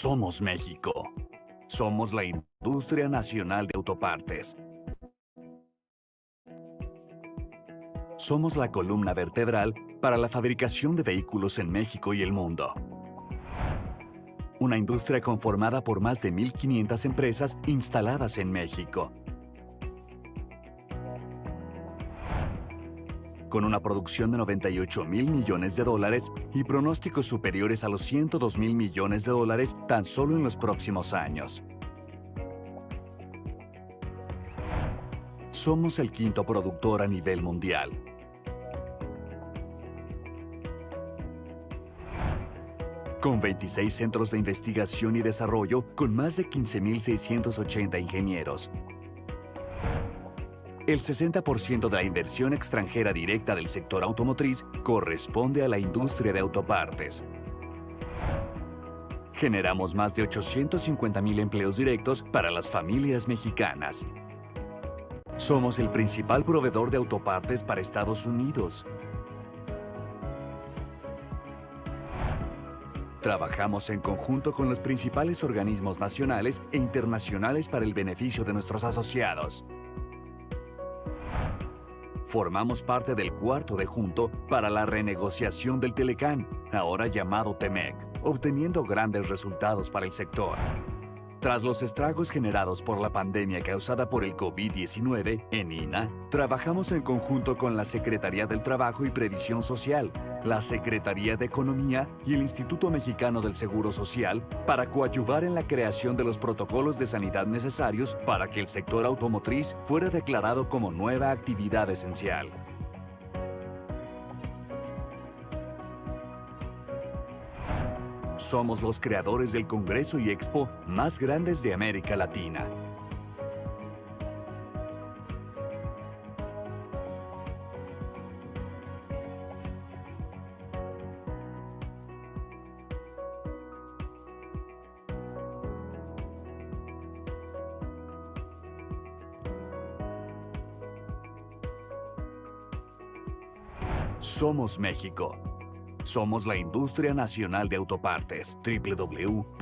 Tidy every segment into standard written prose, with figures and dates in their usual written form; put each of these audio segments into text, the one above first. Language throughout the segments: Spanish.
Somos México. Somos la industria nacional de autopartes. Somos la columna vertebral para la fabricación de vehículos en México y el mundo. Una industria conformada por más de 1,500 empresas instaladas en México. Con una producción de 98,000 millones de dólares y pronósticos superiores a los 102,000 millones de dólares tan solo en los próximos años. Somos el quinto productor a nivel mundial. Con 26 centros de investigación y desarrollo con más de 15,680 ingenieros. El 60% de la inversión extranjera directa del sector automotriz corresponde a la industria de autopartes. Generamos más de 850,000 empleos directos para las familias mexicanas. Somos el principal proveedor de autopartes para Estados Unidos. Trabajamos en conjunto con los principales organismos nacionales e internacionales para el beneficio de nuestros asociados. Formamos parte del cuarto de junto para la renegociación del Telecán, ahora llamado TEMEC, obteniendo grandes resultados para el sector. Tras los estragos generados por la pandemia causada por el COVID-19 en INA, trabajamos en conjunto con la Secretaría del Trabajo y Previsión Social, la Secretaría de Economía y el Instituto Mexicano del Seguro Social para coadyuvar en la creación de los protocolos de sanidad necesarios para que el sector automotriz fuera declarado como nueva actividad esencial. Somos los creadores del Congreso y Expo más grandes de América Latina. Somos México. Somos la industria nacional de autopartes. www.ina.com.mx.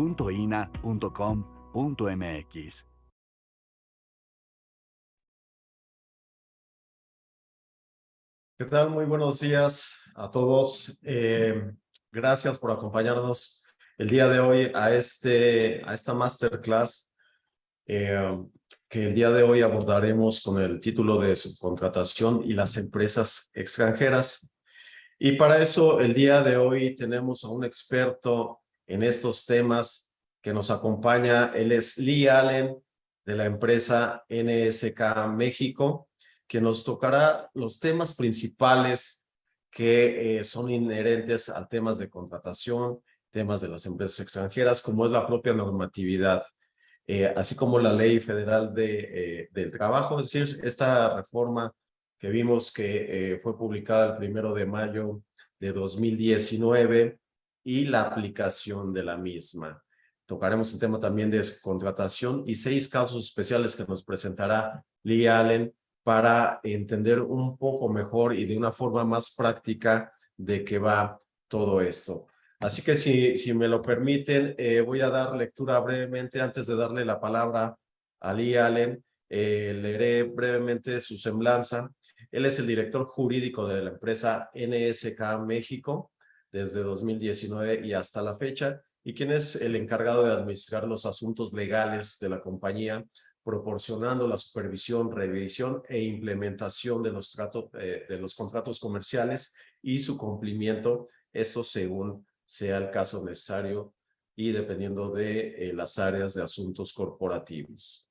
¿Qué tal? Muy buenos días a todos. Gracias por acompañarnos el día de hoy a esta masterclass que el día de hoy abordaremos con el título de subcontratación y las empresas extranjeras. Y para eso, el día de hoy tenemos a un experto en estos temas que nos acompaña. Él es Lee Allen, de la empresa NSK México, que nos tocará los temas principales que son inherentes a temas de contratación, temas de las empresas extranjeras, como es la propia normatividad, así como la Ley Federal del Trabajo, es decir, esta reforma que vimos que fue publicada el 1 de mayo de 2019 y la aplicación de la misma. Tocaremos el tema también de contratación y 6 casos especiales que nos presentará Lee Allen para entender un poco mejor y de una forma más práctica de qué va todo esto. Así que si me lo permiten, voy a dar lectura brevemente antes de darle la palabra a Lee Allen. Leeré brevemente su semblanza. Él es el director jurídico de la empresa NSK México desde 2019 y hasta la fecha, y quien es el encargado de administrar los asuntos legales de la compañía, proporcionando la supervisión, revisión e implementación de los contratos comerciales y su cumplimiento, esto según sea el caso necesario y dependiendo de las áreas de asuntos corporativos.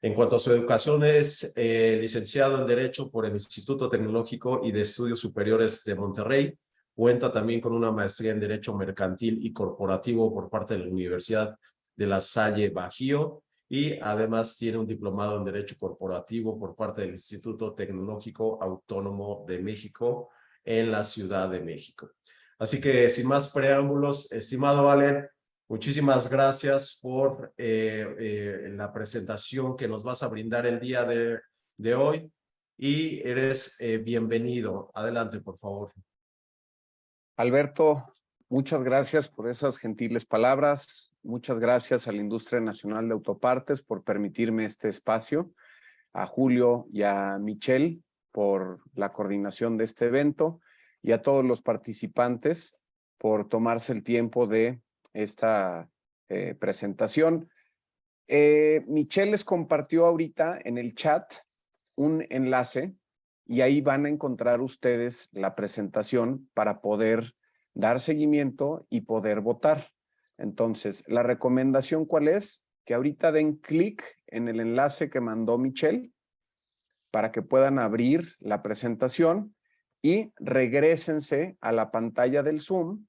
En cuanto a su educación, es licenciado en Derecho por el Instituto Tecnológico y de Estudios Superiores de Monterrey. Cuenta también con una maestría en Derecho Mercantil y Corporativo por parte de la Universidad de La Salle Bajío y además tiene un diplomado en Derecho Corporativo por parte del Instituto Tecnológico Autónomo de México en la Ciudad de México. Así que sin más preámbulos, estimado Allen, muchísimas gracias por la presentación que nos vas a brindar el día de hoy y eres bienvenido. Adelante, por favor. Alberto, Muchas gracias por esas gentiles palabras. Muchas gracias a la Industria Nacional de Autopartes por permitirme este espacio, a Julio y a Michelle por la coordinación de este evento y a todos los participantes por tomarse el tiempo de esta presentación. Michelle les compartió ahorita en el chat un enlace y ahí van a encontrar ustedes la presentación para poder dar seguimiento y poder votar. Entonces, la recomendación, ¿cuál es? Que ahorita den clic en el enlace que mandó Michelle para que puedan abrir la presentación y regrésense a la pantalla del Zoom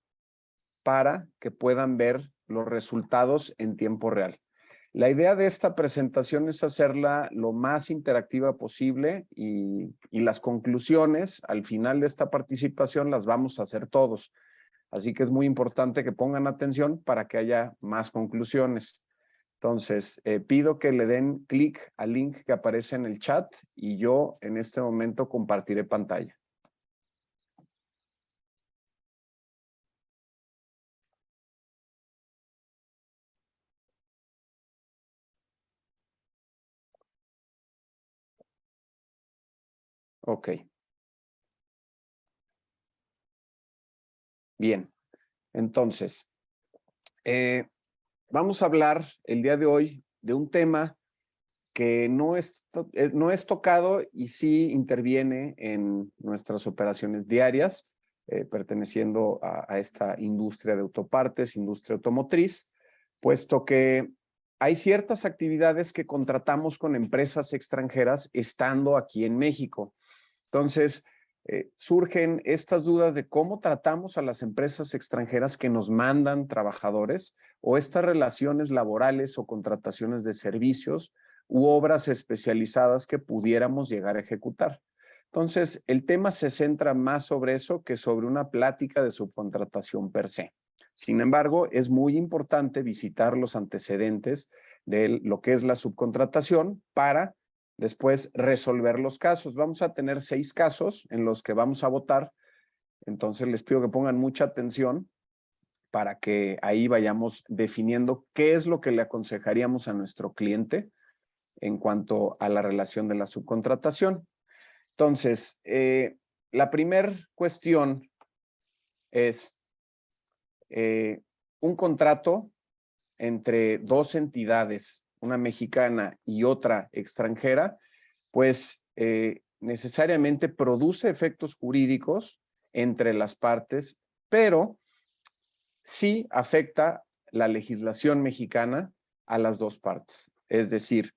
para que puedan ver los resultados en tiempo real. La idea de esta presentación es hacerla lo más interactiva posible y las conclusiones al final de esta participación las vamos a hacer todos. Así que es muy importante que pongan atención para que haya más conclusiones. Entonces, pido que le den clic al link que aparece en el chat y yo en este momento compartiré pantalla. Ok. Bien. Entonces, vamos a hablar el día de hoy de un tema que no es tocado y sí interviene en nuestras operaciones diarias, perteneciendo a esta industria de autopartes, industria automotriz, puesto que hay ciertas actividades que contratamos con empresas extranjeras estando aquí en México. Entonces, surgen estas dudas de cómo tratamos a las empresas extranjeras que nos mandan trabajadores o estas relaciones laborales o contrataciones de servicios u obras especializadas que pudiéramos llegar a ejecutar. Entonces, el tema se centra más sobre eso que sobre una plática de subcontratación per se. Sin embargo, es muy importante visitar los antecedentes de lo que es la subcontratación para después resolver los casos. Vamos a tener 6 casos en los que vamos a votar. Entonces, les pido que pongan mucha atención para que ahí vayamos definiendo qué es lo que le aconsejaríamos a nuestro cliente en cuanto a la relación de la subcontratación. Entonces, la primera cuestión es un contrato entre dos entidades, una mexicana y otra extranjera, pues necesariamente produce efectos jurídicos entre las partes, pero sí afecta la legislación mexicana a las dos partes. Es decir,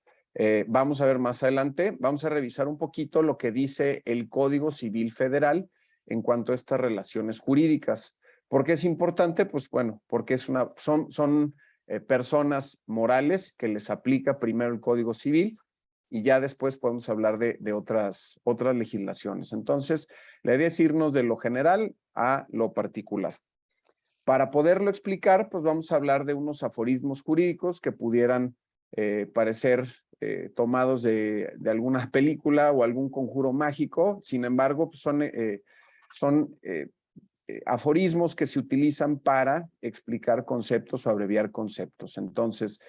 vamos a ver más adelante, vamos a revisar un poquito lo que dice el Código Civil Federal en cuanto a estas relaciones jurídicas. ¿Por qué es importante? Pues bueno, porque son personas morales que les aplica primero el Código Civil y ya después podemos hablar de otras legislaciones. Entonces, la idea es irnos de lo general a lo particular. Para poderlo explicar, pues vamos a hablar de unos aforismos jurídicos que pudieran parecer tomados de alguna película o algún conjuro mágico. Sin embargo, pues son aforismos que se utilizan para explicar conceptos o abreviar conceptos. Entonces,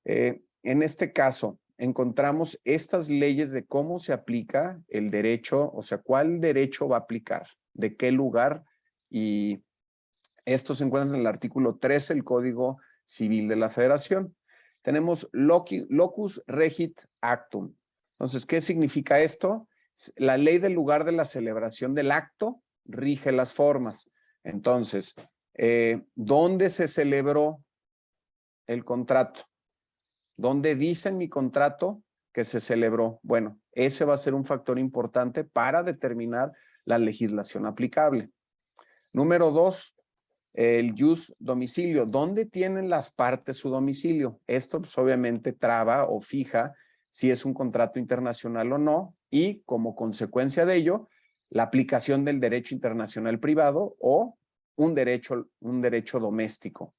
en este caso, encontramos estas leyes de cómo se aplica el derecho, o sea, cuál derecho va a aplicar, de qué lugar, y esto se encuentra en el artículo 13 del Código Civil de la Federación. Tenemos locus regit actum. Entonces, ¿qué significa esto? La ley del lugar de la celebración del acto rige las formas. Entonces, ¿dónde se celebró el contrato? ¿Dónde dice en mi contrato que se celebró? Bueno, ese va a ser un factor importante para determinar la legislación aplicable. Número 2, el jus domicilio. ¿Dónde tienen las partes su domicilio? Esto pues, obviamente traba o fija si es un contrato internacional o no y como consecuencia de ello, la aplicación del derecho internacional privado o un derecho doméstico.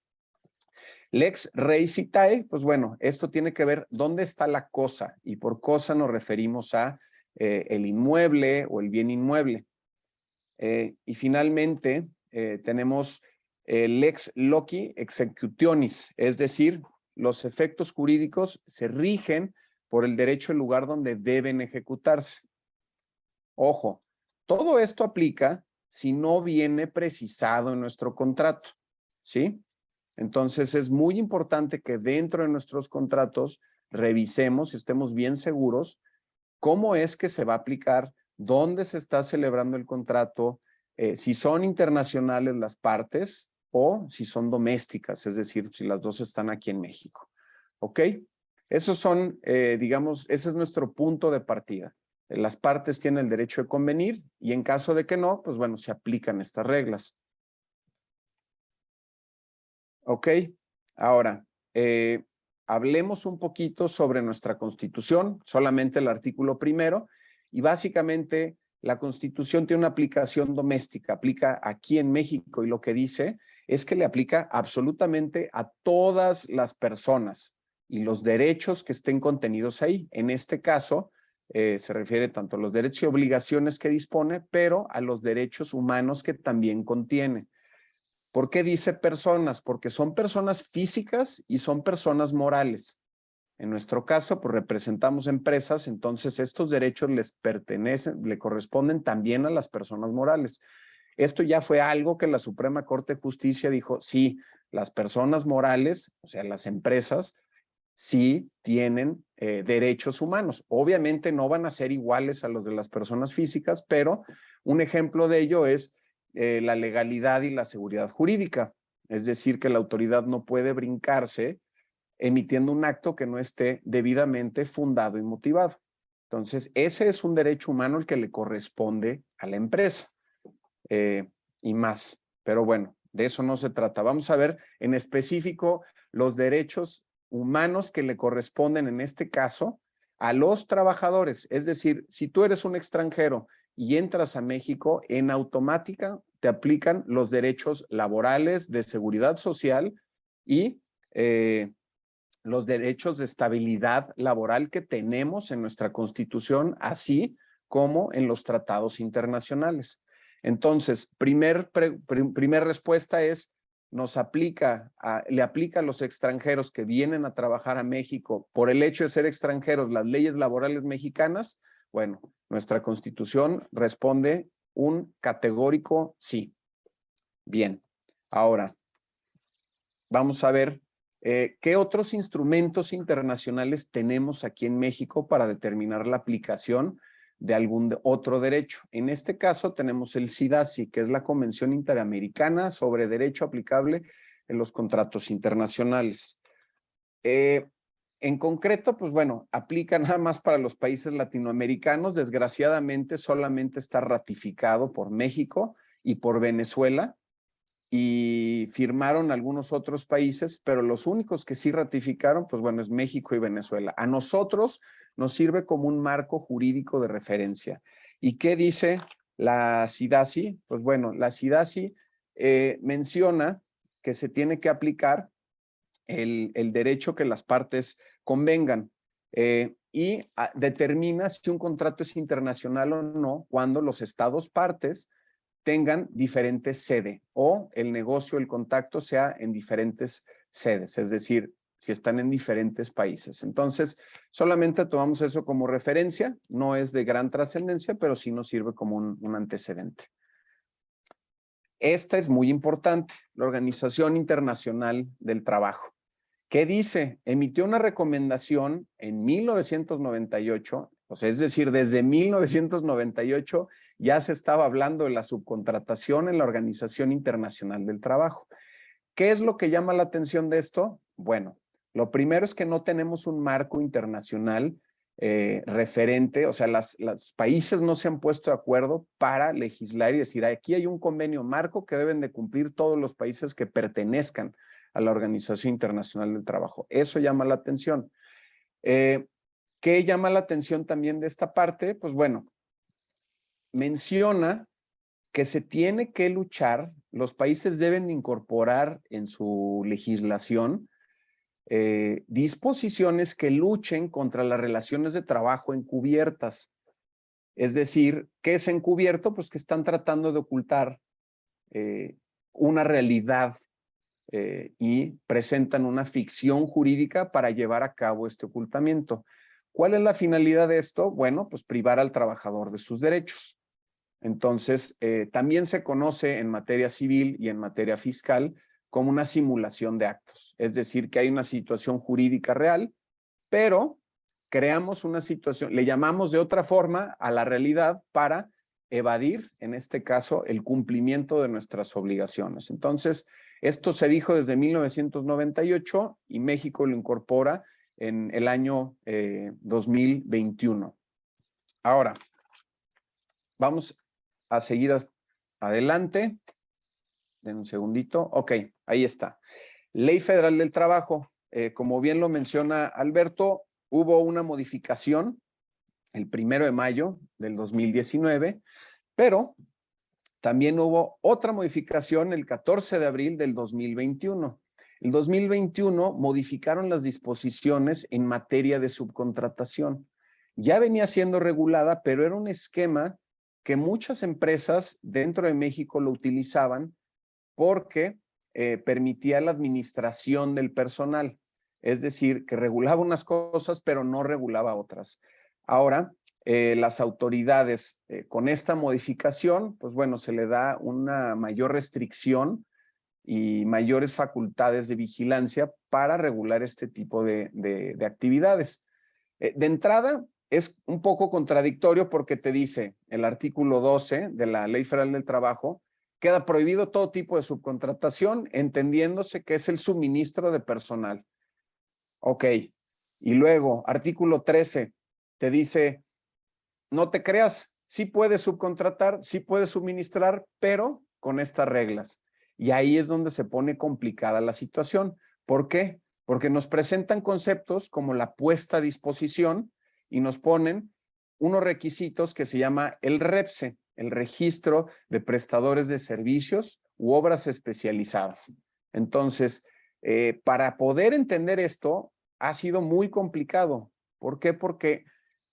Lex rei citae, pues bueno, esto tiene que ver dónde está la cosa y por cosa nos referimos a el inmueble o el bien inmueble. Y finalmente tenemos lex loci executionis, es decir, los efectos jurídicos se rigen por el derecho del lugar donde deben ejecutarse. Ojo, todo esto aplica si no viene precisado en nuestro contrato, ¿sí? Entonces es muy importante que dentro de nuestros contratos revisemos y estemos bien seguros cómo es que se va a aplicar, dónde se está celebrando el contrato, si son internacionales las partes o si son domésticas, es decir, si las dos están aquí en México. ¿Ok? Esos son, digamos, ese es nuestro punto de partida. Las partes tienen el derecho de convenir y en caso de que no, pues bueno, se aplican estas reglas. Ok, ahora, hablemos un poquito sobre nuestra Constitución, solamente el artículo primero, y básicamente la Constitución tiene una aplicación doméstica, aplica aquí en México y lo que dice es que le aplica absolutamente a todas las personas y los derechos que estén contenidos ahí. En este caso, se refiere tanto a los derechos y obligaciones que dispone, pero a los derechos humanos que también contiene. ¿Por qué dice personas? Porque son personas físicas y son personas morales. En nuestro caso, pues representamos empresas, entonces estos derechos les pertenecen, le corresponden también a las personas morales. Esto ya fue algo que la Suprema Corte de Justicia dijo, sí, las personas morales, o sea, las empresas, sí tienen derechos humanos. Obviamente no van a ser iguales a los de las personas físicas, pero un ejemplo de ello es la legalidad y la seguridad jurídica. Es decir, que la autoridad no puede brincarse emitiendo un acto que no esté debidamente fundado y motivado. Entonces, ese es un derecho humano el que le corresponde a la empresa y más. Pero bueno, de eso no se trata. Vamos a ver en específico los derechos humanos que le corresponden en este caso a los trabajadores. Es decir, si tú eres un extranjero y entras a México, en automática te aplican los derechos laborales, de seguridad social y los derechos de estabilidad laboral que tenemos en nuestra Constitución, así como en los tratados internacionales. Entonces, primer respuesta es, le aplica a los extranjeros que vienen a trabajar a México por el hecho de ser extranjeros las leyes laborales mexicanas. Bueno, nuestra Constitución responde un categórico sí. Bien, ahora vamos a ver ¿qué otros instrumentos internacionales tenemos aquí en México para determinar la aplicación de algún otro derecho? En este caso tenemos el CIDASI, que es la Convención Interamericana sobre Derecho Aplicable en los Contratos Internacionales. En concreto, pues bueno, aplica nada más para los países latinoamericanos. Desgraciadamente solamente está ratificado por México y por Venezuela, y firmaron algunos otros países, pero los únicos que sí ratificaron, pues bueno, es México y Venezuela. A nosotros nos sirve como un marco jurídico de referencia. ¿Y qué dice la CIDASI? Pues bueno, la CIDASI menciona que se tiene que aplicar el derecho que las partes convengan y determina si un contrato es internacional o no cuando los estados partes tengan diferentes sedes o el negocio, el contacto sea en diferentes sedes, es decir, si están en diferentes países. Entonces, solamente tomamos eso como referencia, no es de gran trascendencia, pero sí nos sirve como un antecedente. Esta es muy importante, la Organización Internacional del Trabajo. ¿Qué dice? Emitió una recomendación en 1998, o sea, es decir, desde 1998 ya se estaba hablando de la subcontratación en la Organización Internacional del Trabajo. ¿Qué es lo que llama la atención de esto? Bueno, lo primero es que no tenemos un marco internacional referente, o sea, los países no se han puesto de acuerdo para legislar y decir, aquí hay un convenio marco que deben de cumplir todos los países que pertenezcan a la Organización Internacional del Trabajo. Eso llama la atención. ¿Qué llama la atención también de esta parte? Pues bueno, menciona que se tiene que luchar, los países deben de incorporar en su legislación disposiciones que luchen contra las relaciones de trabajo encubiertas. Es decir, ¿qué es encubierto? Pues que están tratando de ocultar una realidad y presentan una ficción jurídica para llevar a cabo este ocultamiento. ¿Cuál es la finalidad de esto? Bueno, pues privar al trabajador de sus derechos. Entonces, también se conoce en materia civil y en materia fiscal como una simulación de actos. Es decir, que hay una situación jurídica real, pero creamos una situación, le llamamos de otra forma a la realidad para evadir, en este caso, el cumplimiento de nuestras obligaciones. Entonces, esto se dijo desde 1998 y México lo incorpora en el año 2021. Ahora, vamos a seguir adelante. Den un segundito. Ok, ahí está. Ley Federal del Trabajo. Como bien lo menciona Alberto, hubo una modificación el 1 de mayo del 2019, pero también hubo otra modificación el 14 de abril del 2021. El 2021 modificaron las disposiciones en materia de subcontratación. Ya venía siendo regulada, pero era un esquema que muchas empresas dentro de México lo utilizaban porque permitía la administración del personal. Es decir, que regulaba unas cosas, pero no regulaba otras. Ahora, las autoridades con esta modificación, pues bueno, se le da una mayor restricción y mayores facultades de vigilancia para regular este tipo de actividades. De entrada, es un poco contradictorio porque te dice el artículo 12 de la Ley Federal del Trabajo, queda prohibido todo tipo de subcontratación, entendiéndose que es el suministro de personal. Ok, y luego, artículo 13, te dice, no te creas, sí puedes subcontratar, sí puedes suministrar, pero con estas reglas. Y ahí es donde se pone complicada la situación. ¿Por qué? Porque nos presentan conceptos como la puesta a disposición y nos ponen unos requisitos que se llama el REPSE, el Registro de Prestadores de Servicios u Obras Especializadas. Entonces, para poder entender esto, ha sido muy complicado. ¿Por qué? Porque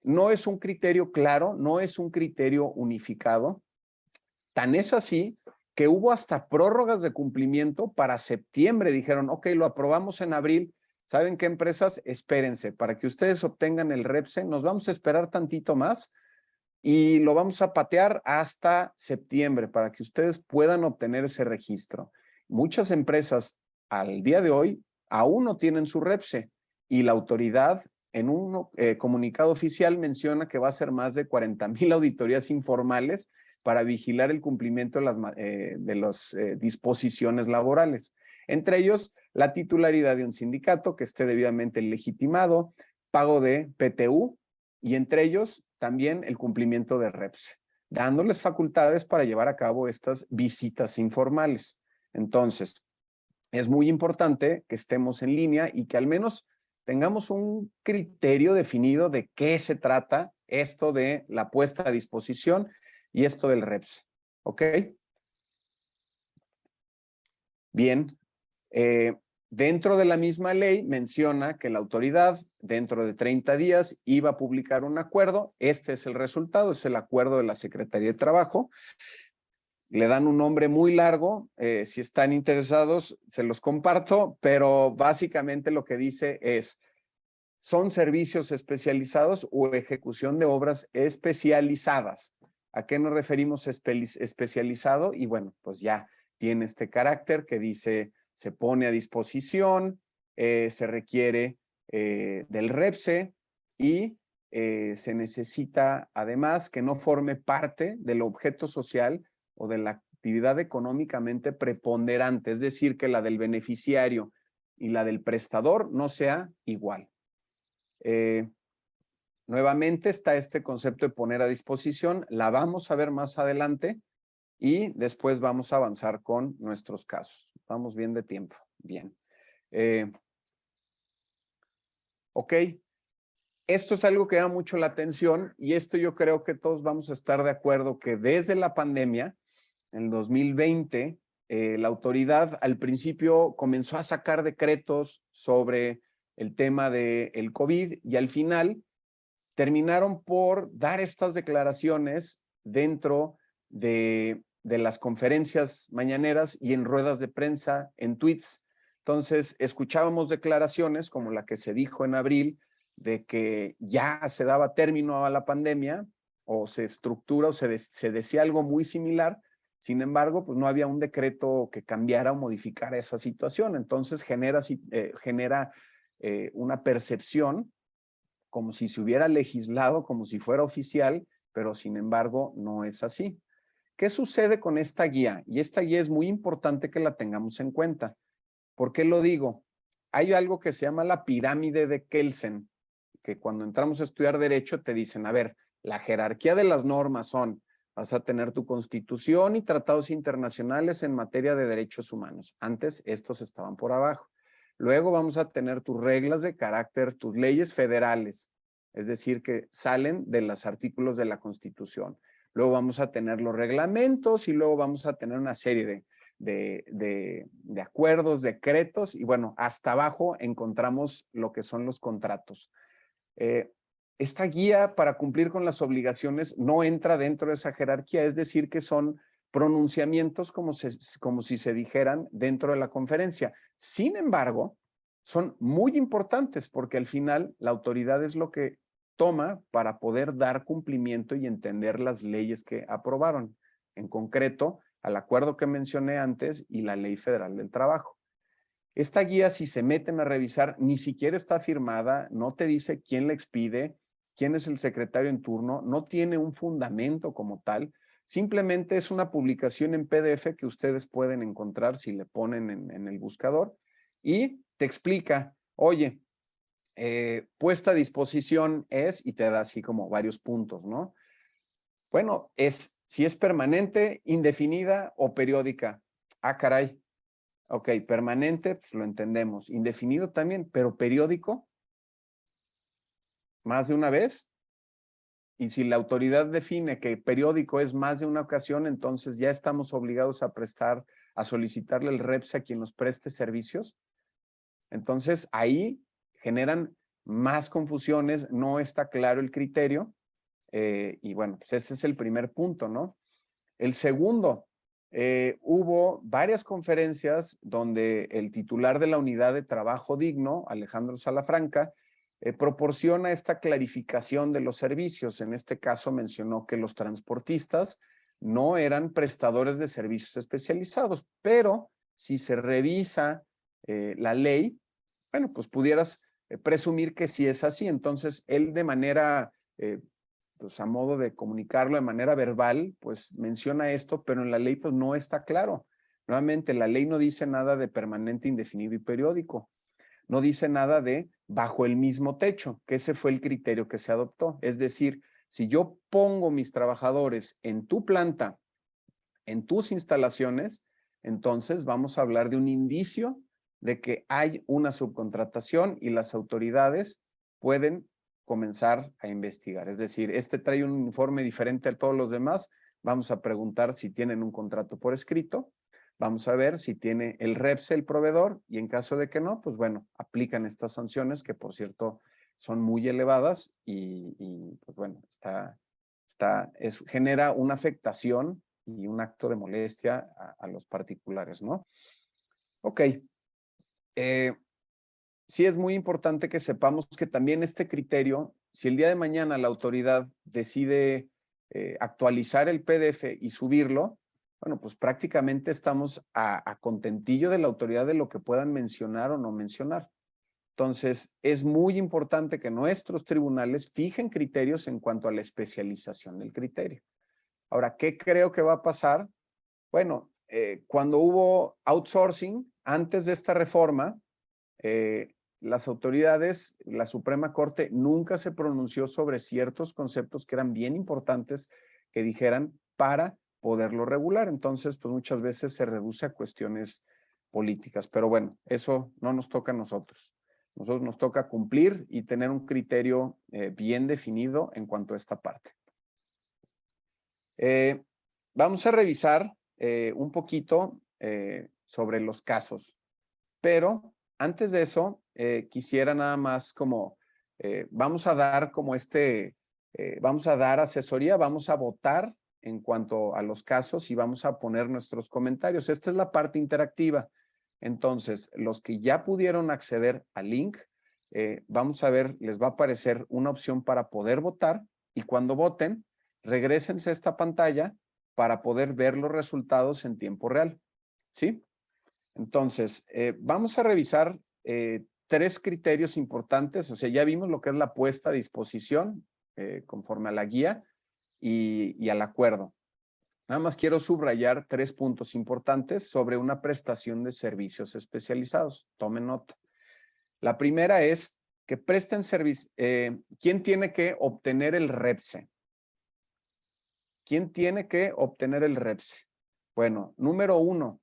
no es un criterio claro, no es un criterio unificado. Tan es así que hubo hasta prórrogas de cumplimiento para septiembre. Dijeron, ok, lo aprobamos en abril. ¿Saben qué, empresas? Espérense, para que ustedes obtengan el REPSE, nos vamos a esperar tantito más y lo vamos a patear hasta septiembre para que ustedes puedan obtener ese registro. Muchas empresas al día de hoy aún no tienen su REPSE y la autoridad en un comunicado oficial menciona que va a ser más de 40,000 auditorías informales para vigilar el cumplimiento de las disposiciones laborales. Entre ellos, la titularidad de un sindicato que esté debidamente legitimado, pago de PTU y entre ellos también el cumplimiento de REPSE, dándoles facultades para llevar a cabo estas visitas informales. Entonces, es muy importante que estemos en línea y que al menos tengamos un criterio definido de qué se trata esto de la puesta a disposición y esto del REPSE. ¿Ok? Bien. Dentro de la misma ley menciona que la autoridad dentro de 30 días iba a publicar un acuerdo. Este es el resultado, es el acuerdo de la Secretaría de Trabajo. Le dan un nombre muy largo, si están interesados se los comparto, pero básicamente lo que dice es, son servicios especializados o ejecución de obras especializadas. ¿A qué nos referimos especializado? Y bueno, pues ya tiene este carácter que dice, se pone a disposición, se requiere del REPSE y se necesita además que no forme parte del objeto social o de la actividad económicamente preponderante, es decir, que la del beneficiario y la del prestador no sea igual. Nuevamente está este concepto de poner a disposición, la vamos a ver más adelante y después vamos a avanzar con nuestros casos. Vamos bien de tiempo, bien. Ok, esto es algo que llama mucho la atención y esto yo creo que todos vamos a estar de acuerdo que desde la pandemia, en 2020, la autoridad al principio comenzó a sacar decretos sobre el tema del COVID y al final terminaron por dar estas declaraciones dentro de de las conferencias mañaneras y en ruedas de prensa, en tweets. Entonces, escuchábamos declaraciones como la que se dijo en abril de que ya se daba término a la pandemia, o se estructura o se decía algo muy similar. Sin embargo, pues no había un decreto que cambiara o modificara esa situación. Entonces genera una percepción como si se hubiera legislado, como si fuera oficial, pero sin embargo no es así. ¿Qué sucede con esta guía? Y esta guía es muy importante que la tengamos en cuenta. ¿Por qué lo digo? Hay algo que se llama la pirámide de Kelsen, que cuando entramos a estudiar derecho te dicen, a ver, la jerarquía de las normas son, vas a tener tu constitución y tratados internacionales en materia de derechos humanos. Antes estos estaban por abajo. Luego vamos a tener tus reglas de carácter, tus leyes federales, es decir, que salen de los artículos de la Constitución. Luego vamos a tener los reglamentos y luego vamos a tener una serie de acuerdos, decretos y bueno, hasta abajo encontramos lo que son los contratos. Esta guía para cumplir con las obligaciones no entra dentro de esa jerarquía, es decir, que son pronunciamientos como si se dijeran dentro de la conferencia. Sin embargo, son muy importantes porque al final la autoridad es lo que toma para poder dar cumplimiento y entender las leyes que aprobaron. En concreto, al acuerdo que mencioné antes y la Ley Federal del Trabajo. Esta guía, si se meten a revisar, ni siquiera está firmada, no te dice quién la expide, quién es el secretario en turno, no tiene un fundamento como tal, simplemente es una publicación en PDF que ustedes pueden encontrar si le ponen en el buscador y te explica, oye, puesta a disposición es, y te da así como varios puntos, ¿no? Bueno, si es permanente, indefinida o periódica. Ah, caray. Ok, permanente, pues lo entendemos. Indefinido también, pero periódico, más de una vez. Y si la autoridad define que periódico es más de una ocasión, entonces ya estamos obligados a solicitarle el REPS a quien nos preste servicios. Entonces ahí generan más confusiones, no está claro el criterio. Y bueno, pues ese es el primer punto, ¿no? El segundo, hubo varias conferencias donde el titular de la Unidad de Trabajo Digno, Alejandro Salafranca, proporciona esta clarificación de los servicios. En este caso mencionó que los transportistas no eran prestadores de servicios especializados, pero si se revisa la ley, bueno, pues pudieras presumir que sí es así. Entonces, él de manera pues a modo de comunicarlo de manera verbal, pues menciona esto, pero en la ley pues no está claro. Nuevamente, la ley no dice nada de permanente, indefinido y periódico. No dice nada de bajo el mismo techo, que ese fue el criterio que se adoptó. Es decir, si yo pongo mis trabajadores en tu planta, en tus instalaciones, entonces vamos a hablar de un indicio de que hay una subcontratación y las autoridades pueden comenzar a investigar. Es decir, este trae un informe diferente a todos los demás. Vamos a preguntar si tienen un contrato por escrito. Vamos a ver si tiene el REPS el proveedor y en caso de que no, pues bueno, aplican estas sanciones que por son muy elevadas y pues bueno, genera una afectación y un acto de molestia a los particulares, ¿no? Ok. Sí es muy importante que sepamos que también este criterio, si el día de mañana la autoridad decide actualizar el PDF y subirlo, bueno, pues prácticamente estamos a contentillo de la autoridad de lo que puedan mencionar o no mencionar. Entonces, es muy importante que nuestros tribunales fijen criterios en cuanto a la especialización del criterio. Ahora, ¿qué creo que va a pasar? Bueno, cuando hubo outsourcing, antes de esta reforma, las autoridades, la Suprema Corte nunca se pronunció sobre ciertos conceptos que eran bien importantes que dijeran para poderlo regular. Entonces, pues muchas veces se reduce a cuestiones políticas. Pero bueno, eso no nos toca a nosotros. Nosotros nos toca cumplir y tener un criterio bien definido en cuanto a esta parte. Vamos a revisar un poquito sobre los casos, pero antes de eso, quisiera nada más como, vamos a dar como vamos a dar asesoría, vamos a votar en cuanto a los casos y vamos a poner nuestros comentarios. Esta es la parte interactiva. Entonces, los que ya pudieron acceder al link, vamos a ver, les va a aparecer una opción para poder votar y cuando voten, regrésense a esta pantalla para poder ver los resultados en tiempo real. ¿Sí? Entonces, vamos a revisar 3 criterios importantes. O sea, ya vimos lo que es la puesta a disposición conforme a la guía y al acuerdo. Nada más quiero subrayar 3 puntos importantes sobre una prestación de servicios especializados. Tomen nota. La primera es que presten servicio. ¿Quién tiene que obtener el REPSE? ¿Quién tiene que obtener el REPSE? Bueno, número 1,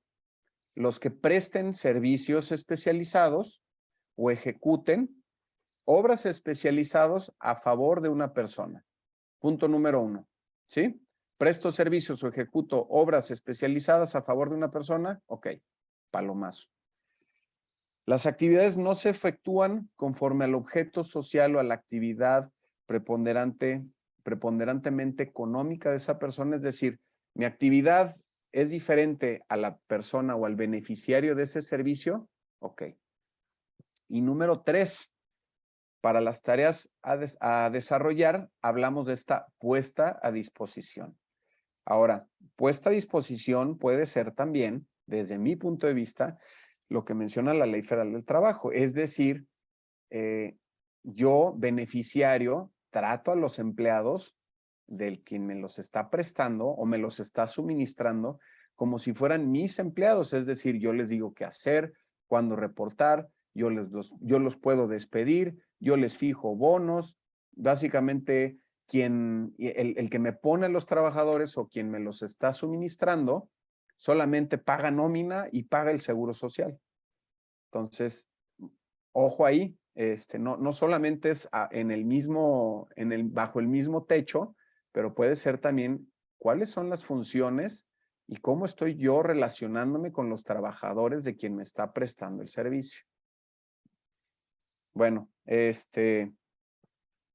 los que presten servicios especializados o ejecuten obras especializadas a favor de una persona. Punto número 1, ¿sí? Presto servicios o ejecuto obras especializadas a favor de una persona, ok, palomazo. Las actividades no se efectúan conforme al objeto social o a la actividad preponderantemente económica de esa persona, es decir, mi actividad es diferente a la persona o al beneficiario de ese servicio, ok. Y número 3, para las tareas a desarrollar, hablamos de esta puesta a disposición. Ahora, puesta a disposición puede ser también, desde mi punto de vista, lo que menciona la Ley Federal del Trabajo. Es decir, yo, beneficiario, trato a los empleados del quien me los está prestando o me los está suministrando como si fueran mis empleados. Es decir, yo les digo qué hacer, cuándo reportar, yo los puedo despedir, yo les fijo bonos. Básicamente, el que me pone los trabajadores o quien me los está suministrando solamente paga nómina y paga el seguro social. Entonces, ojo ahí, no solamente es bajo el mismo techo, pero puede ser también cuáles son las funciones y cómo estoy yo relacionándome con los trabajadores de quien me está prestando el servicio. Bueno,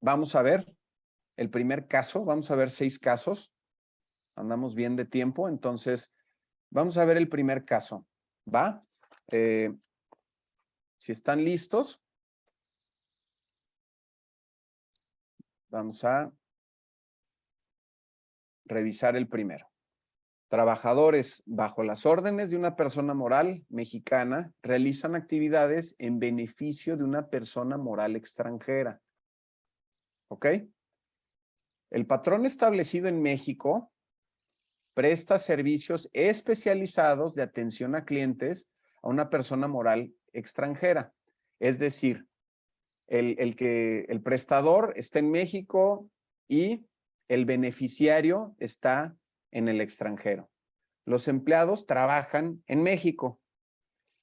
vamos a ver el primer caso, vamos a ver 6 casos. Andamos bien de tiempo, entonces vamos a ver el primer caso. ¿Va? Si están listos, vamos a revisar el primero. Trabajadores bajo las órdenes de una persona moral mexicana realizan actividades en beneficio de una persona moral extranjera. ¿Ok? El patrón establecido en México presta servicios especializados de atención a clientes a una persona moral extranjera. Es decir, el prestador está en México y el beneficiario está en el extranjero. Los empleados trabajan en México.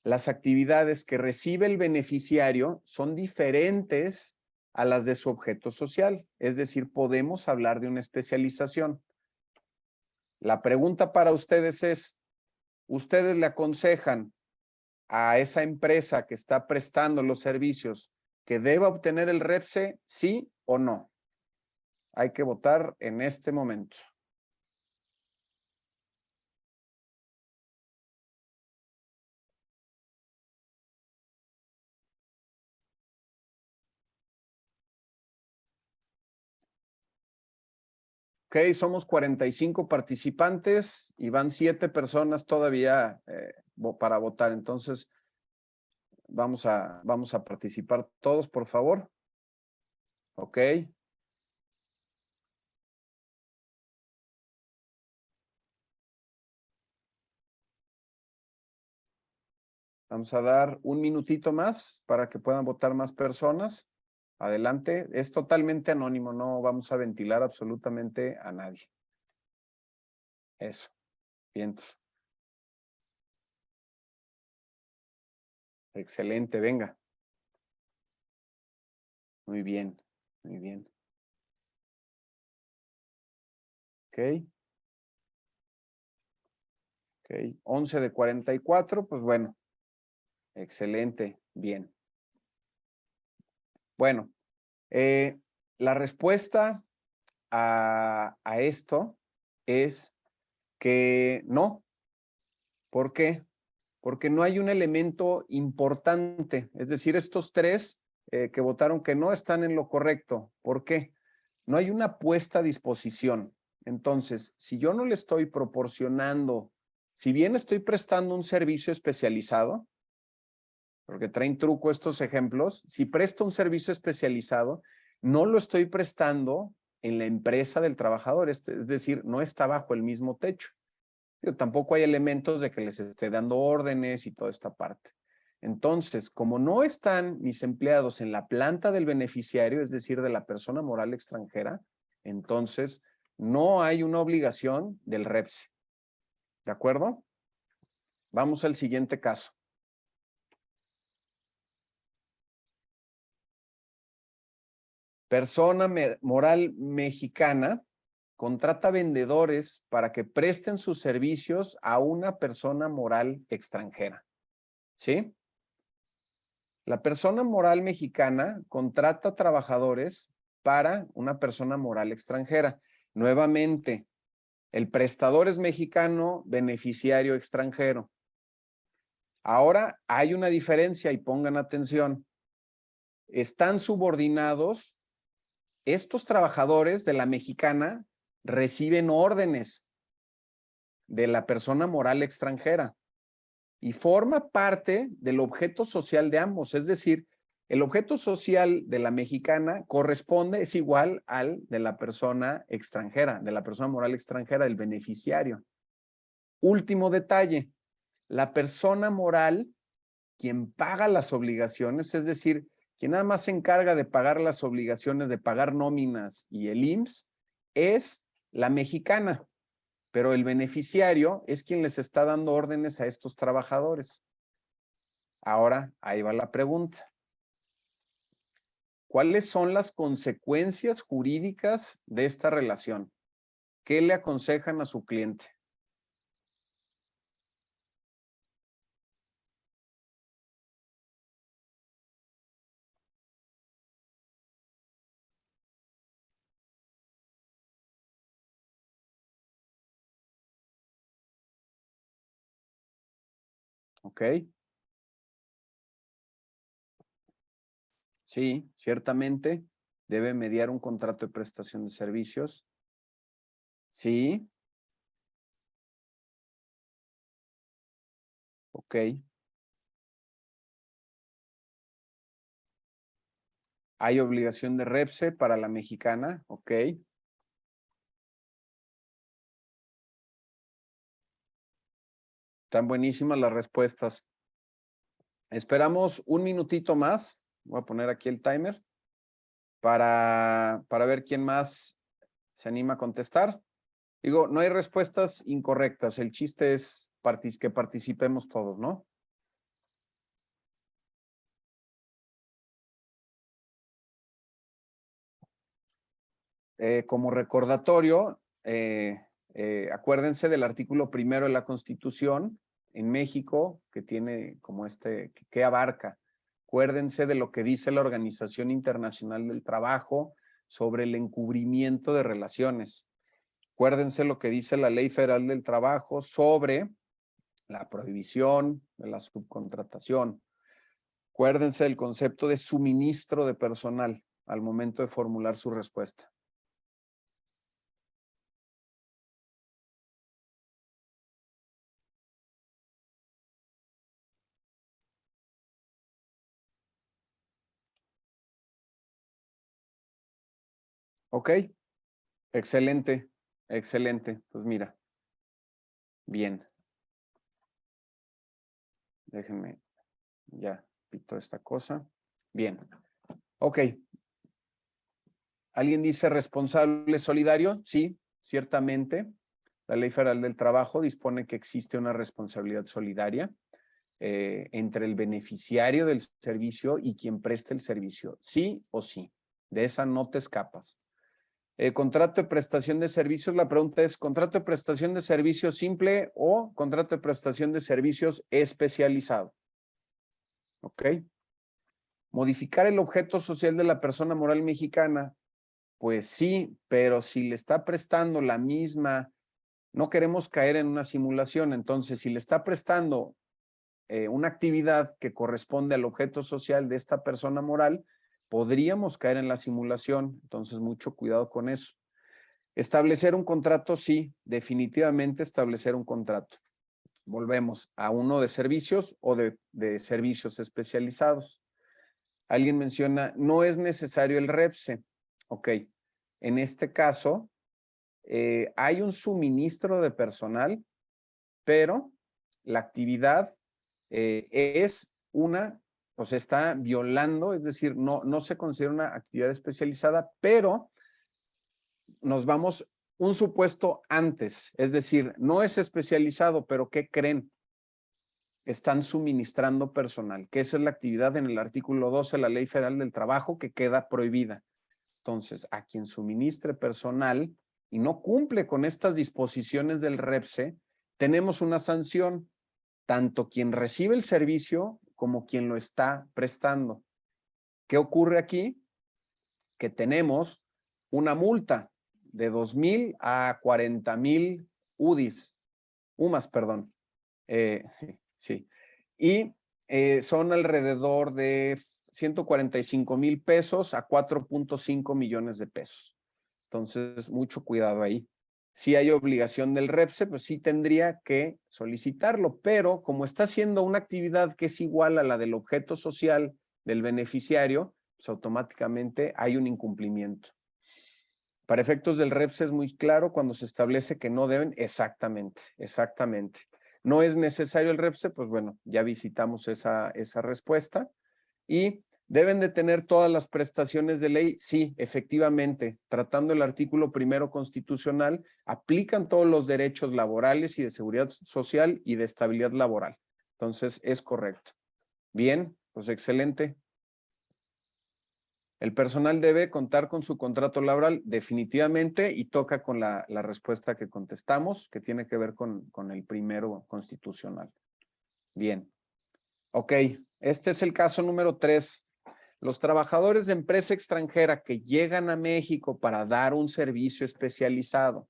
Las actividades que recibe el beneficiario son diferentes a las de su objeto social. Es decir, podemos hablar de una especialización. La pregunta para ustedes es, ¿ustedes le aconsejan a esa empresa que está prestando los servicios que deba obtener el REPSE, sí o no? Hay que votar en este momento. Ok, somos 45 participantes y van 7 personas todavía para votar. Entonces, vamos a participar todos, por favor. Ok. Vamos a dar un minutito más para que puedan votar más personas. Adelante. Es totalmente anónimo, no vamos a ventilar absolutamente a nadie. Eso. Bien. Excelente, venga. Muy bien, muy bien. Ok. Ok. 11 de 44, pues bueno. Excelente, bien. Bueno, la respuesta a esto es que no. ¿Por qué? Porque no hay un elemento importante. Es decir, estos tres que votaron que no están en lo correcto. ¿Por qué? No hay una puesta a disposición. Entonces, si yo no le estoy proporcionando, si bien estoy prestando un servicio especializado, porque traen truco estos ejemplos, si presto un servicio especializado, no lo estoy prestando en la empresa del trabajador, es decir, no está bajo el mismo techo. Tampoco hay elementos de que les esté dando órdenes y toda esta parte. Entonces, como no están mis empleados en la planta del beneficiario, es decir, de la persona moral extranjera, entonces no hay una obligación del REPSE. ¿De acuerdo? Vamos al siguiente caso. Persona moral mexicana contrata vendedores para que presten sus servicios a una persona moral extranjera. ¿Sí? La persona moral mexicana contrata trabajadores para una persona moral extranjera. Nuevamente, el prestador es mexicano, beneficiario extranjero. Ahora hay una diferencia y pongan atención. Están subordinados. Estos trabajadores de la mexicana reciben órdenes de la persona moral extranjera y forma parte del objeto social de ambos. Es decir, el objeto social de la mexicana corresponde, es igual al de la persona extranjera, de la persona moral extranjera, del beneficiario. Último detalle, la persona moral, quien paga las obligaciones, es decir, quien nada más se encarga de pagar las obligaciones, de pagar nóminas y el IMSS, es la mexicana, pero el beneficiario es quien les está dando órdenes a estos trabajadores. Ahora, ahí va la pregunta. ¿Cuáles son las consecuencias jurídicas de esta relación? ¿Qué le aconsejan a su cliente? ¿Ok? Sí, ciertamente debe mediar un contrato de prestación de servicios. Sí. Ok. Hay obligación de REPSE para la mexicana. Ok. Están buenísimas las respuestas. Esperamos un minutito más. Voy a poner aquí el timer para ver quién más se anima a contestar. Digo, no hay respuestas incorrectas. El chiste es que participemos todos, ¿no? Como recordatorio, acuérdense del artículo 1 de la Constitución en México, que tiene como que abarca. Acuérdense de lo que dice la Organización Internacional del Trabajo sobre el encubrimiento de relaciones. Acuérdense lo que dice la Ley Federal del Trabajo sobre la prohibición de la subcontratación. Acuérdense del concepto de suministro de personal al momento de formular su respuesta. Ok, excelente, excelente. Pues mira, bien. Déjenme, ya pito esta cosa. Bien, ok. ¿Alguien dice responsable solidario? Sí, ciertamente. La Ley Federal del Trabajo dispone que existe una responsabilidad solidaria entre el beneficiario del servicio y quien presta el servicio. Sí o sí. De esa no te escapas. Contrato de prestación de servicios, la pregunta es, ¿contrato de prestación de servicios simple o contrato de prestación de servicios especializado? ¿Ok? Modificar el objeto social de la persona moral mexicana, pues sí, pero si le está prestando la misma no queremos caer en una simulación. Entonces, si le está prestando una actividad que corresponde al objeto social de esta persona moral, podríamos caer en la simulación. Entonces, mucho cuidado con eso. Establecer un contrato, sí, definitivamente establecer un contrato. Volvemos a uno de servicios o de servicios especializados. Alguien menciona, no es necesario el REPSE. Ok, en este caso, hay un suministro de personal, pero la actividad es pues está violando, es decir, no se considera una actividad especializada, pero nos vamos un supuesto antes, es decir, no es especializado, pero ¿qué creen? Están suministrando personal, que esa es la actividad en el artículo 12 de la Ley Federal del Trabajo que queda prohibida. Entonces, a quien suministre personal y no cumple con estas disposiciones del REPSE, tenemos una sanción, tanto quien recibe el servicio como quien lo está prestando. ¿Qué ocurre aquí? Que tenemos una multa de 2,000 a 40,000 UMAS, perdón. Sí. Y son alrededor de 145,000 pesos a 4.5 millones de pesos. Entonces, mucho cuidado ahí. Si hay obligación del REPSE, pues sí tendría que solicitarlo, pero como está haciendo una actividad que es igual a la del objeto social del beneficiario, pues automáticamente hay un incumplimiento. Para efectos del REPSE es muy claro cuando se establece que no deben, exactamente. No es necesario el REPSE, pues bueno, ya visitamos esa respuesta. Y deben de tener todas las prestaciones de ley, sí, efectivamente, tratando el artículo 1 constitucional, aplican todos los derechos laborales y de seguridad social y de estabilidad laboral. Entonces, es correcto. Bien, pues excelente. El personal debe contar con su contrato laboral definitivamente y toca con la respuesta que contestamos, que tiene que ver con el primero constitucional. Bien. Ok, este es el caso número 3. Los trabajadores de empresa extranjera que llegan a México para dar un servicio especializado.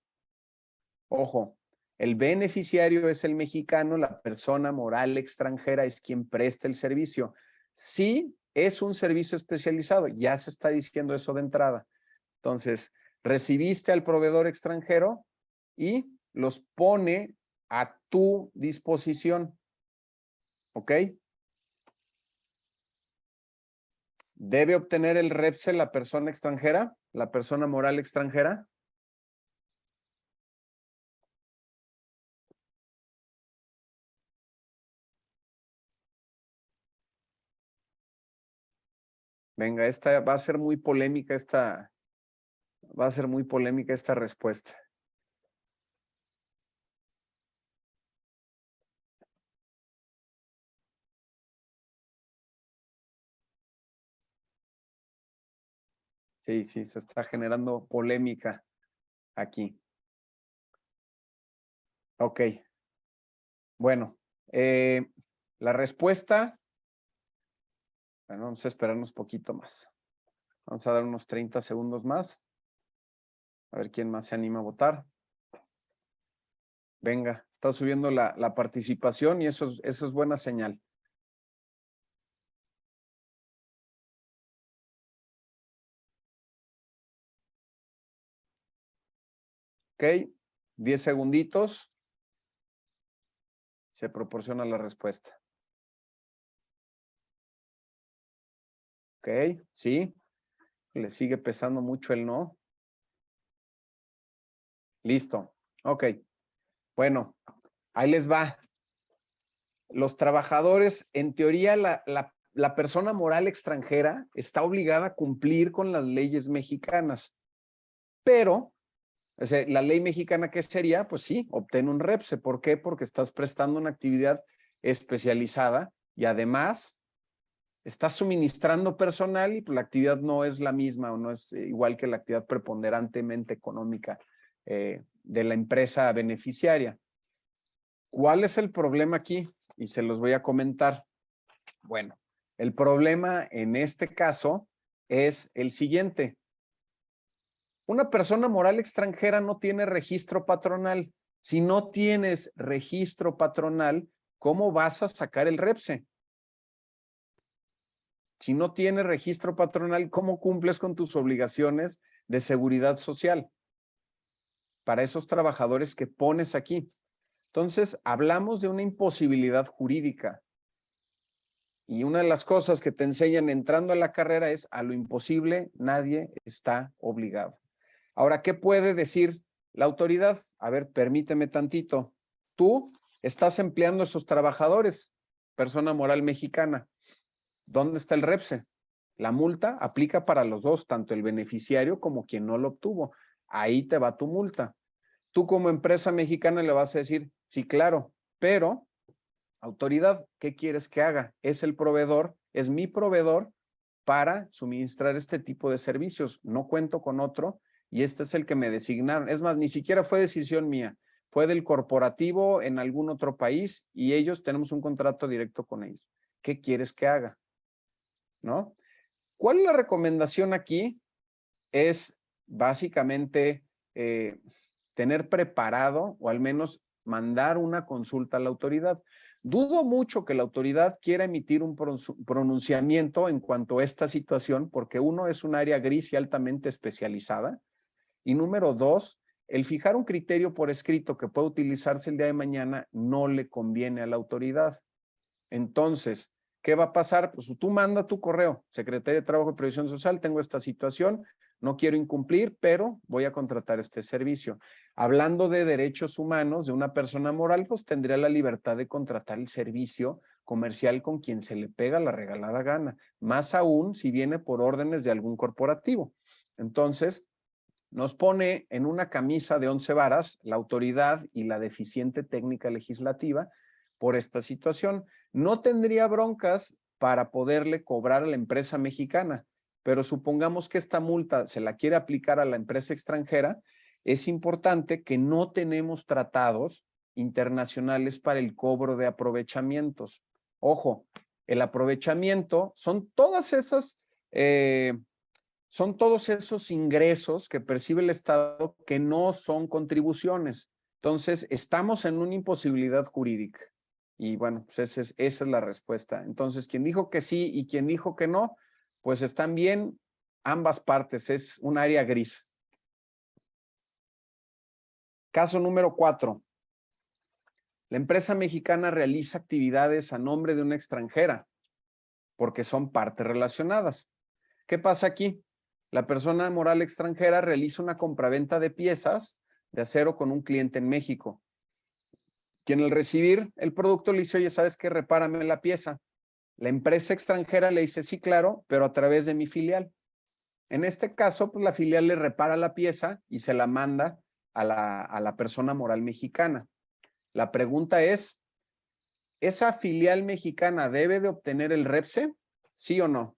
Ojo, el beneficiario es el mexicano, la persona moral extranjera es quien presta el servicio. Sí, es un servicio especializado, ya se está diciendo eso de entrada. Entonces, recibiste al proveedor extranjero y los pone a tu disposición. ¿Ok? ¿Debe obtener el REPSE la persona extranjera, la persona moral extranjera? Venga, esta va a ser muy polémica, esta respuesta. Sí, se está generando polémica aquí. Ok. Bueno, la respuesta, bueno, vamos a esperarnos poquito más. Vamos a dar unos 30 segundos más. A ver quién más se anima a votar. Venga, está subiendo la participación y eso es buena señal. Ok, 10 segunditos. Se proporciona la respuesta. Ok, sí. Le sigue pesando mucho el no. Listo. Ok. Bueno, ahí les va. Los trabajadores, en teoría, la persona moral extranjera está obligada a cumplir con las leyes mexicanas. Pero, o sea, la ley mexicana, ¿qué sería? Pues sí, obtén un REPSE. ¿Por qué? Porque estás prestando una actividad especializada y además estás suministrando personal y pues, la actividad no es la misma o no es igual que la actividad preponderantemente económica de la empresa beneficiaria. ¿Cuál es el problema aquí? Y se los voy a comentar. Bueno, el problema en este caso es el siguiente. Una persona moral extranjera no tiene registro patronal. Si no tienes registro patronal, ¿cómo vas a sacar el REPSE? Si no tienes registro patronal, ¿cómo cumples con tus obligaciones de seguridad social para esos trabajadores que pones aquí? Entonces, hablamos de una imposibilidad jurídica. Y una de las cosas que te enseñan entrando a la carrera es a lo imposible nadie está obligado. Ahora, ¿qué puede decir la autoridad? A ver, permíteme tantito. Tú estás empleando a esos trabajadores, persona moral mexicana. ¿Dónde está el REPSE? La multa aplica para los dos, tanto el beneficiario como quien no lo obtuvo. Ahí te va tu multa. Tú como empresa mexicana le vas a decir, sí, claro, pero autoridad, ¿qué quieres que haga? Es el proveedor, es mi proveedor para suministrar este tipo de servicios. No cuento con otro y este es el que me designaron. Es más, ni siquiera fue decisión mía, fue del corporativo en algún otro país y ellos tenemos un contrato directo con ellos. ¿Qué quieres que haga? ¿No? ¿Cuál es la recomendación aquí? Es básicamente tener preparado o al menos mandar una consulta a la autoridad. Dudo mucho que la autoridad quiera emitir un pronunciamiento en cuanto a esta situación, porque uno, es un área gris y altamente especializada. Y número dos, el fijar un criterio por escrito que pueda utilizarse el día de mañana no le conviene a la autoridad. Entonces, ¿qué va a pasar? Pues tú manda tu correo, Secretaría de Trabajo y Previsión Social, tengo esta situación, no quiero incumplir, pero voy a contratar este servicio. Hablando de derechos humanos de una persona moral, pues tendría la libertad de contratar el servicio comercial con quien se le pega la regalada gana, más aún si viene por órdenes de algún corporativo. Entonces, nos pone en una camisa de 11 varas la autoridad y la deficiente técnica legislativa por esta situación. No tendría broncas para poderle cobrar a la empresa mexicana, pero supongamos que esta multa se la quiere aplicar a la empresa extranjera, es importante que no tenemos tratados internacionales para el cobro de aprovechamientos. Ojo, el aprovechamiento son todas esas... son todos esos ingresos que percibe el Estado que no son contribuciones. Entonces, estamos en una imposibilidad jurídica. Y bueno, pues esa es la respuesta. Entonces, quien dijo que sí y quien dijo que no, pues están bien ambas partes. Es un área gris. Caso número 4. La empresa mexicana realiza actividades a nombre de una extranjera porque son partes relacionadas. ¿Qué pasa aquí? La persona moral extranjera realiza una compraventa de piezas de acero con un cliente en México, quien al recibir el producto le dice, oye, ¿sabes qué? Repárame la pieza. La empresa extranjera le dice, sí, claro, pero a través de mi filial. En este caso, pues la filial le repara la pieza y se la manda a la persona moral mexicana. La pregunta es, ¿esa filial mexicana debe de obtener el REPSE? ¿Sí o no?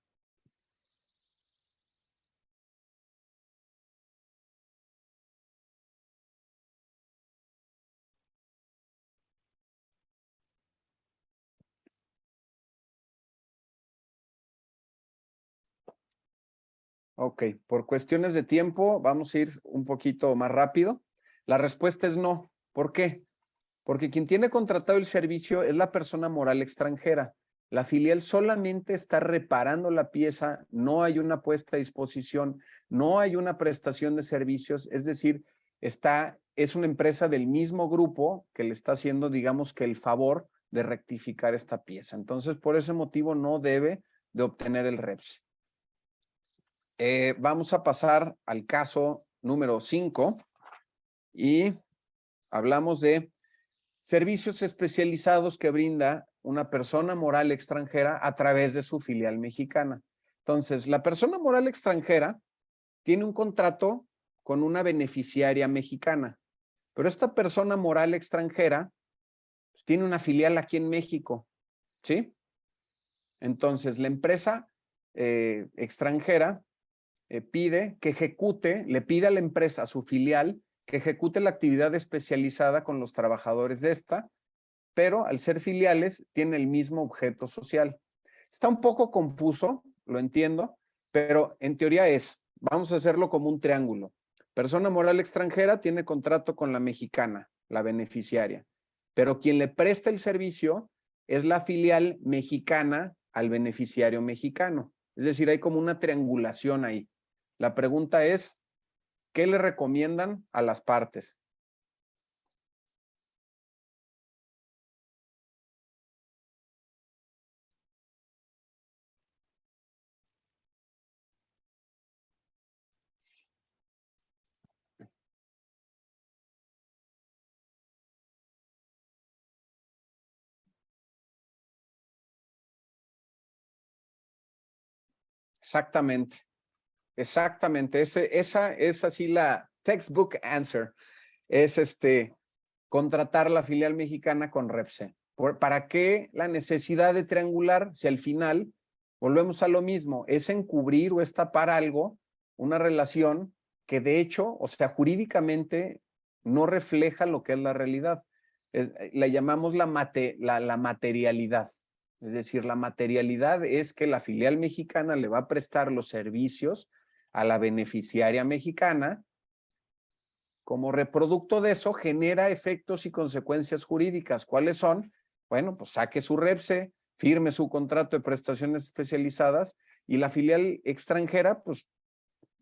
Ok, por cuestiones de tiempo vamos a ir un poquito más rápido. La respuesta es no. ¿Por qué? Porque quien tiene contratado el servicio es la persona moral extranjera. La filial solamente está reparando la pieza, no hay una puesta a disposición, no hay una prestación de servicios, es decir, es una empresa del mismo grupo que le está haciendo, digamos que el favor de rectificar esta pieza. Entonces, por ese motivo no debe de obtener el REPSE. Vamos a pasar al caso número 5 y hablamos de servicios especializados que brinda una persona moral extranjera a través de su filial mexicana. Entonces, la persona moral extranjera tiene un contrato con una beneficiaria mexicana, pero esta persona moral extranjera pues, tiene una filial aquí en México, ¿sí? Entonces, la empresa extranjera pide que ejecute, le pide a la empresa, a su filial, que ejecute la actividad especializada con los trabajadores de esta, pero al ser filiales tiene el mismo objeto social. Está un poco confuso, lo entiendo, pero en teoría vamos a hacerlo como un triángulo. Persona moral extranjera tiene contrato con la mexicana, la beneficiaria, pero quien le presta el servicio es la filial mexicana al beneficiario mexicano. Es decir, hay como una triangulación ahí. La pregunta es, ¿qué le recomiendan a las partes? Exactamente, exactamente. Esa es así la textbook answer. Es contratar la filial mexicana con Repse. ¿Para qué la necesidad de triangular si al final volvemos a lo mismo? Es encubrir o es tapar algo, una relación que de hecho, o sea, jurídicamente no refleja lo que es la realidad. La llamamos la materialidad. Es decir, la materialidad es que la filial mexicana le va a prestar los servicios a la beneficiaria mexicana. Como reproducto de eso, genera efectos y consecuencias jurídicas. ¿Cuáles son? Bueno, pues saque su REPSE, firme su contrato de prestaciones especializadas y la filial extranjera, pues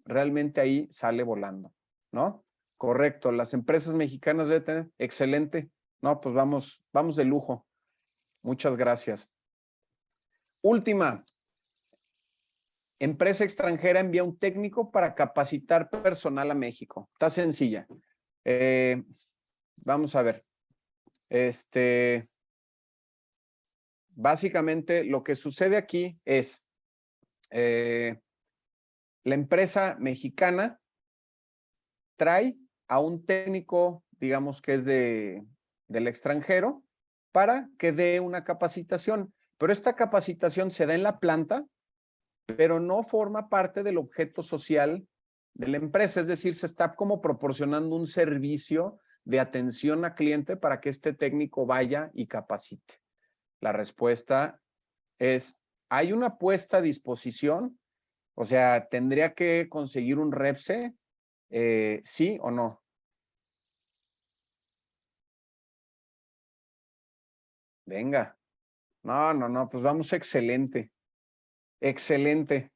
realmente ahí sale volando, ¿no? Correcto, las empresas mexicanas deben tener, excelente. No, pues vamos de lujo. Muchas gracias. Última. Empresa extranjera envía un técnico para capacitar personal a México. Está sencilla. Vamos a ver. Básicamente lo que sucede aquí es la empresa mexicana trae a un técnico, digamos que es del extranjero, para que dé una capacitación. Pero esta capacitación se da en la planta, pero no forma parte del objeto social de la empresa. Es decir, se está como proporcionando un servicio de atención a cliente para que este técnico vaya y capacite. La respuesta es, ¿hay una puesta a disposición? O sea, ¿tendría que conseguir un REPSE? ¿Sí o no? Venga. No, pues vamos excelente. Excelente.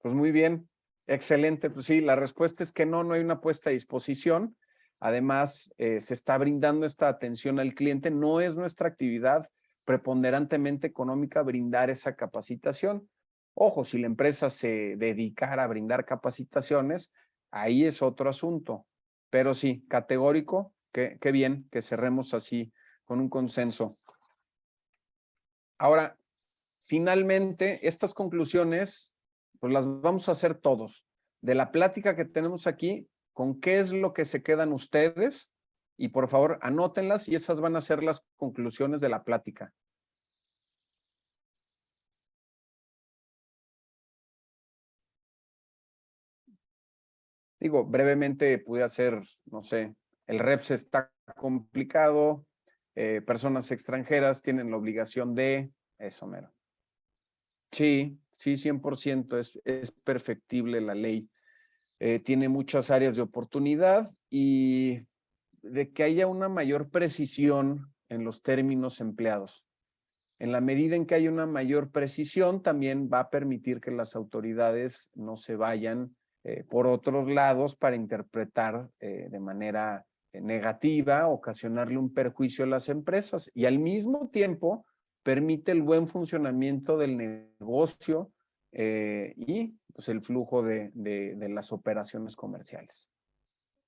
Pues muy bien. Excelente. Pues sí, la respuesta es que no hay una puesta a disposición. Además, se está brindando esta atención al cliente. No es nuestra actividad preponderantemente económica brindar esa capacitación. Ojo, si la empresa se dedicara a brindar capacitaciones, ahí es otro asunto. Pero sí, categórico, qué bien que cerremos así con un consenso. Ahora, finalmente, estas conclusiones, pues las vamos a hacer todos. De la plática que tenemos aquí, ¿con qué es lo que se quedan ustedes? Y por favor, anótenlas y esas van a ser las conclusiones de la plática. Digo, brevemente pude hacer, no sé, el REPS está complicado, personas extranjeras tienen la obligación de eso, mero. Sí, 100%, es perfectible la ley. Tiene muchas áreas de oportunidad y de que haya una mayor precisión en los términos empleados. En la medida en que haya una mayor precisión, también va a permitir que las autoridades no se vayan por otros lados para interpretar de manera negativa, ocasionarle un perjuicio a las empresas y al mismo tiempo permite el buen funcionamiento del negocio y pues, el flujo de las operaciones comerciales.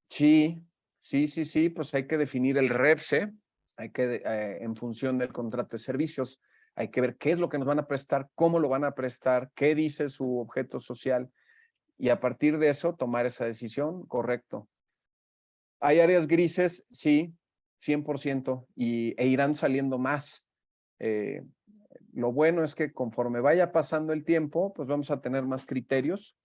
Sí, pues hay que definir el REPSE, hay que, en función del contrato de servicios, hay que ver qué es lo que nos van a prestar, cómo lo van a prestar, qué dice su objeto social y a partir de eso tomar esa decisión, correcto. ¿Hay áreas grises? Sí, 100% e irán saliendo más. Lo bueno es que conforme vaya pasando el tiempo, pues vamos a tener más criterios,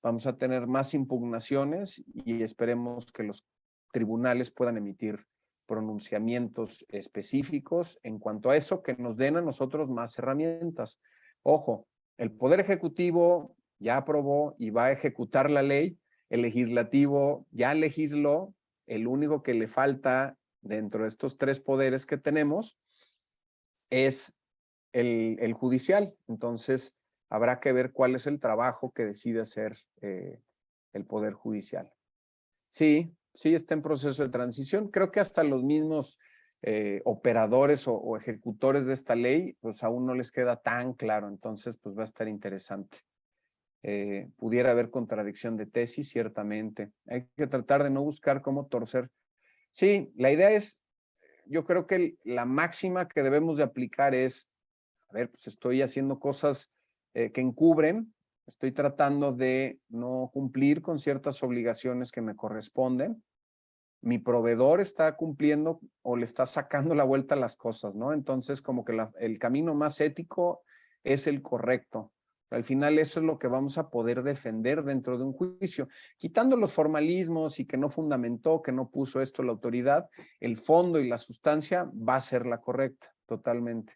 vamos a tener más impugnaciones y esperemos que los tribunales puedan emitir pronunciamientos específicos en cuanto a eso, que nos den a nosotros más herramientas. Ojo, el Poder Ejecutivo ya aprobó y va a ejecutar la ley el legislativo ya legisló, el único que le falta dentro de estos tres poderes que tenemos es el judicial. Entonces, habrá que ver cuál es el trabajo que decide hacer el Poder Judicial. Sí, sí está en proceso de transición. Creo que hasta los mismos operadores o ejecutores de esta ley, pues aún no les queda tan claro. Entonces, pues va a estar interesante. Pudiera haber contradicción de tesis, ciertamente. Hay que tratar de no buscar cómo torcer. Sí, la idea es, yo creo que la máxima que debemos de aplicar es, a ver, pues estoy haciendo cosas que encubren, estoy tratando de no cumplir con ciertas obligaciones que me corresponden. Mi proveedor está cumpliendo o le está sacando la vuelta a las cosas, ¿no? Entonces, como que el camino más ético es el correcto. Al final eso es lo que vamos a poder defender dentro de un juicio. Quitando los formalismos y que no fundamentó, que no puso esto la autoridad, el fondo y la sustancia va a ser la correcta, totalmente.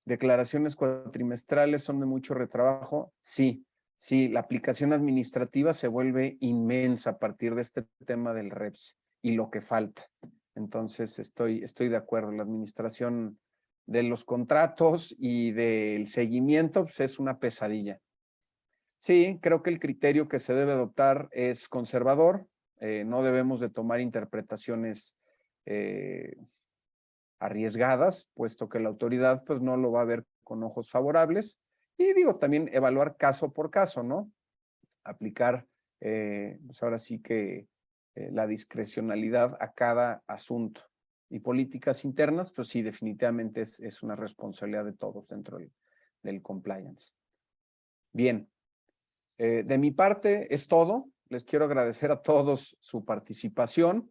¿Declaraciones cuatrimestrales son de mucho retrabajo? Sí, sí, la aplicación administrativa se vuelve inmensa a partir de este tema del REPS y lo que falta. Entonces, estoy de acuerdo. La administración de los contratos y del seguimiento pues, es una pesadilla. Sí, creo que el criterio que se debe adoptar es conservador. No debemos de tomar interpretaciones arriesgadas, puesto que la autoridad pues no lo va a ver con ojos favorables. Y digo, también evaluar caso por caso, ¿no? Aplicar, pues ahora sí que la discrecionalidad a cada asunto. Y políticas internas, pues sí, definitivamente es una responsabilidad de todos dentro del compliance. Bien, de mi parte es todo. Les quiero agradecer a todos su participación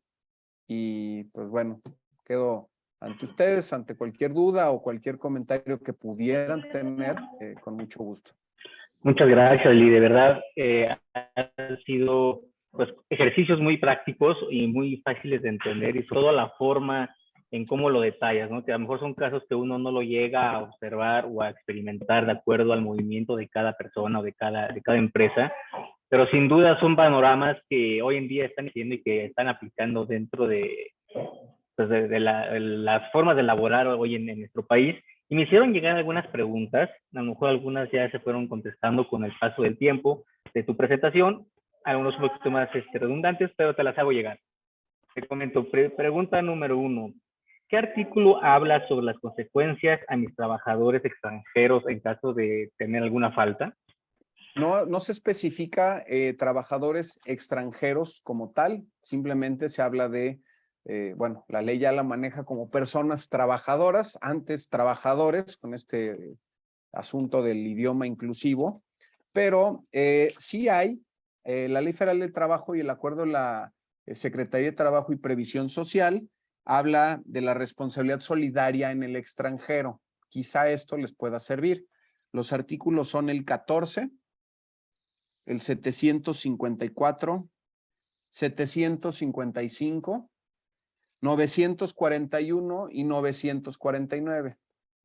y pues bueno, quedo ante ustedes, ante cualquier duda o cualquier comentario que pudieran tener, con mucho gusto. Muchas gracias, Lee. De verdad, han sido pues, ejercicios muy prácticos y muy fáciles de entender y sobre todo la forma en cómo lo detallas, ¿no? Que a lo mejor son casos que uno no lo llega a observar o a experimentar de acuerdo al movimiento de cada persona o de cada empresa, pero sin duda son panoramas que hoy en día están haciendo y que están aplicando dentro de, pues de las formas de elaborar hoy en nuestro país. Y me hicieron llegar algunas preguntas, a lo mejor algunas ya se fueron contestando con el paso del tiempo de tu presentación, algunos un poquito más redundantes, pero te las hago llegar. Te comento, pregunta número 1. ¿Qué artículo habla sobre las consecuencias a mis trabajadores extranjeros en caso de tener alguna falta? No se especifica trabajadores extranjeros como tal, simplemente se habla de, bueno, la ley ya la maneja como personas trabajadoras, antes trabajadores, con este asunto del idioma inclusivo, pero sí hay la Ley Federal del Trabajo y el acuerdo de la Secretaría de Trabajo y Previsión Social habla de la responsabilidad solidaria en el extranjero. Quizá esto les pueda servir. Los artículos son el 14, el 754, 755, 941 y 949,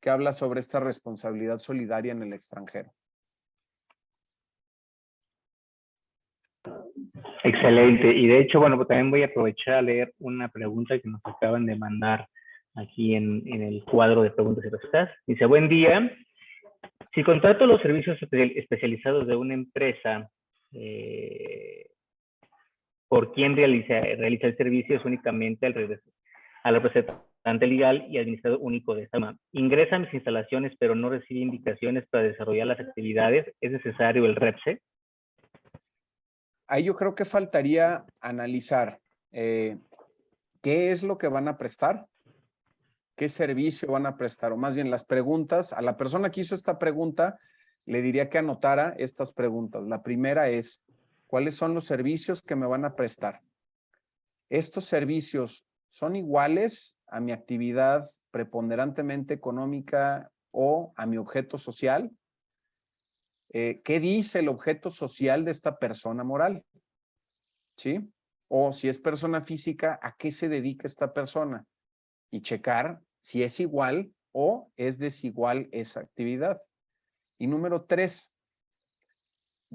que habla sobre esta responsabilidad solidaria en el extranjero. Excelente. Y de hecho, bueno, pues también voy a aprovechar a leer una pregunta que nos acaban de mandar aquí en el cuadro de preguntas y respuestas. Dice, buen día. Si contrato los servicios especializados de una empresa, por quien realiza el servicio es únicamente al representante legal y administrador único de esta firma. Ingresa a mis instalaciones, pero no recibe indicaciones para desarrollar las actividades. ¿Es necesario el REPSE? Ahí yo creo que faltaría analizar qué es lo que van a prestar, qué servicio van a prestar, o más bien las preguntas. A la persona que hizo esta pregunta, le diría que anotara estas preguntas. La primera es, ¿cuáles son los servicios que me van a prestar? ¿Estos servicios son iguales a mi actividad preponderantemente económica o a mi objeto social? ¿Qué dice el objeto social de esta persona moral? ¿Sí? O si es persona física, ¿a qué se dedica esta persona? Y checar si es igual o es desigual esa actividad. Y número 3,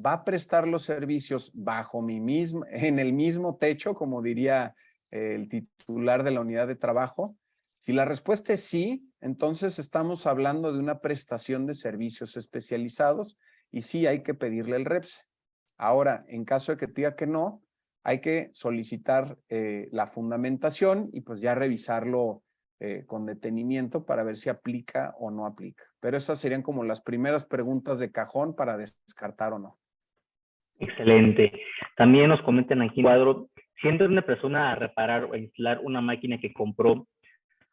va a prestar los servicios en el mismo techo, como diría el titular de la unidad de trabajo? Si la respuesta es sí, entonces estamos hablando de una prestación de servicios especializados y sí hay que pedirle el REPSE. Ahora, en caso de que te diga que no, hay que solicitar la fundamentación y pues ya revisarlo con detenimiento para ver si aplica o no aplica. Pero esas serían como las primeras preguntas de cajón para descartar o no. Excelente. También nos comentan aquí en el cuadro, si entra una persona a reparar o a instalar una máquina que compró,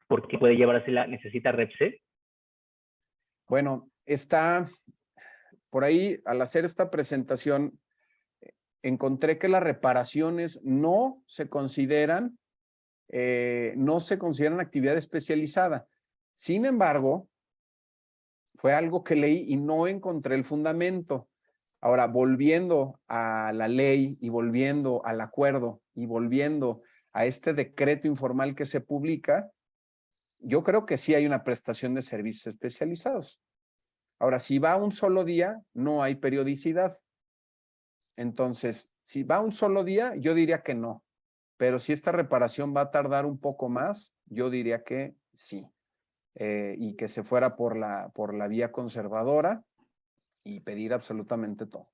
¿por qué puede llevársela? ¿Necesita REPSE? Bueno, está por ahí, al hacer esta presentación, encontré que las reparaciones no se consideran actividad especializada. Sin embargo, fue algo que leí y no encontré el fundamento. Ahora, volviendo a la ley y volviendo al acuerdo y volviendo a este decreto informal que se publica, yo creo que sí hay una prestación de servicios especializados. Ahora, si va un solo día, no hay periodicidad. Entonces, si va un solo día, yo diría que no. Pero si esta reparación va a tardar un poco más, yo diría que sí. Y que se fuera por la vía conservadora y pedir absolutamente todo.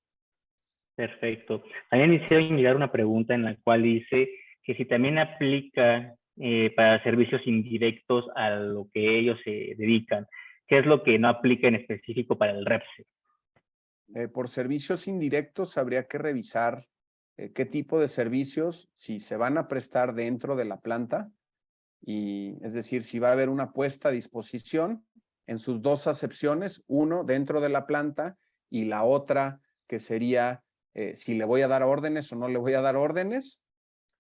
Perfecto. También me hicieron llegar una pregunta en la cual dice que si también aplica para servicios indirectos a lo que ellos se dedican. ¿Qué es lo que no aplica en específico para el REPSE? Por servicios indirectos habría que revisar qué tipo de servicios, si se van a prestar dentro de la planta, y es decir, si va a haber una puesta a disposición en sus dos acepciones, uno dentro de la planta y la otra que sería si le voy a dar órdenes o no le voy a dar órdenes.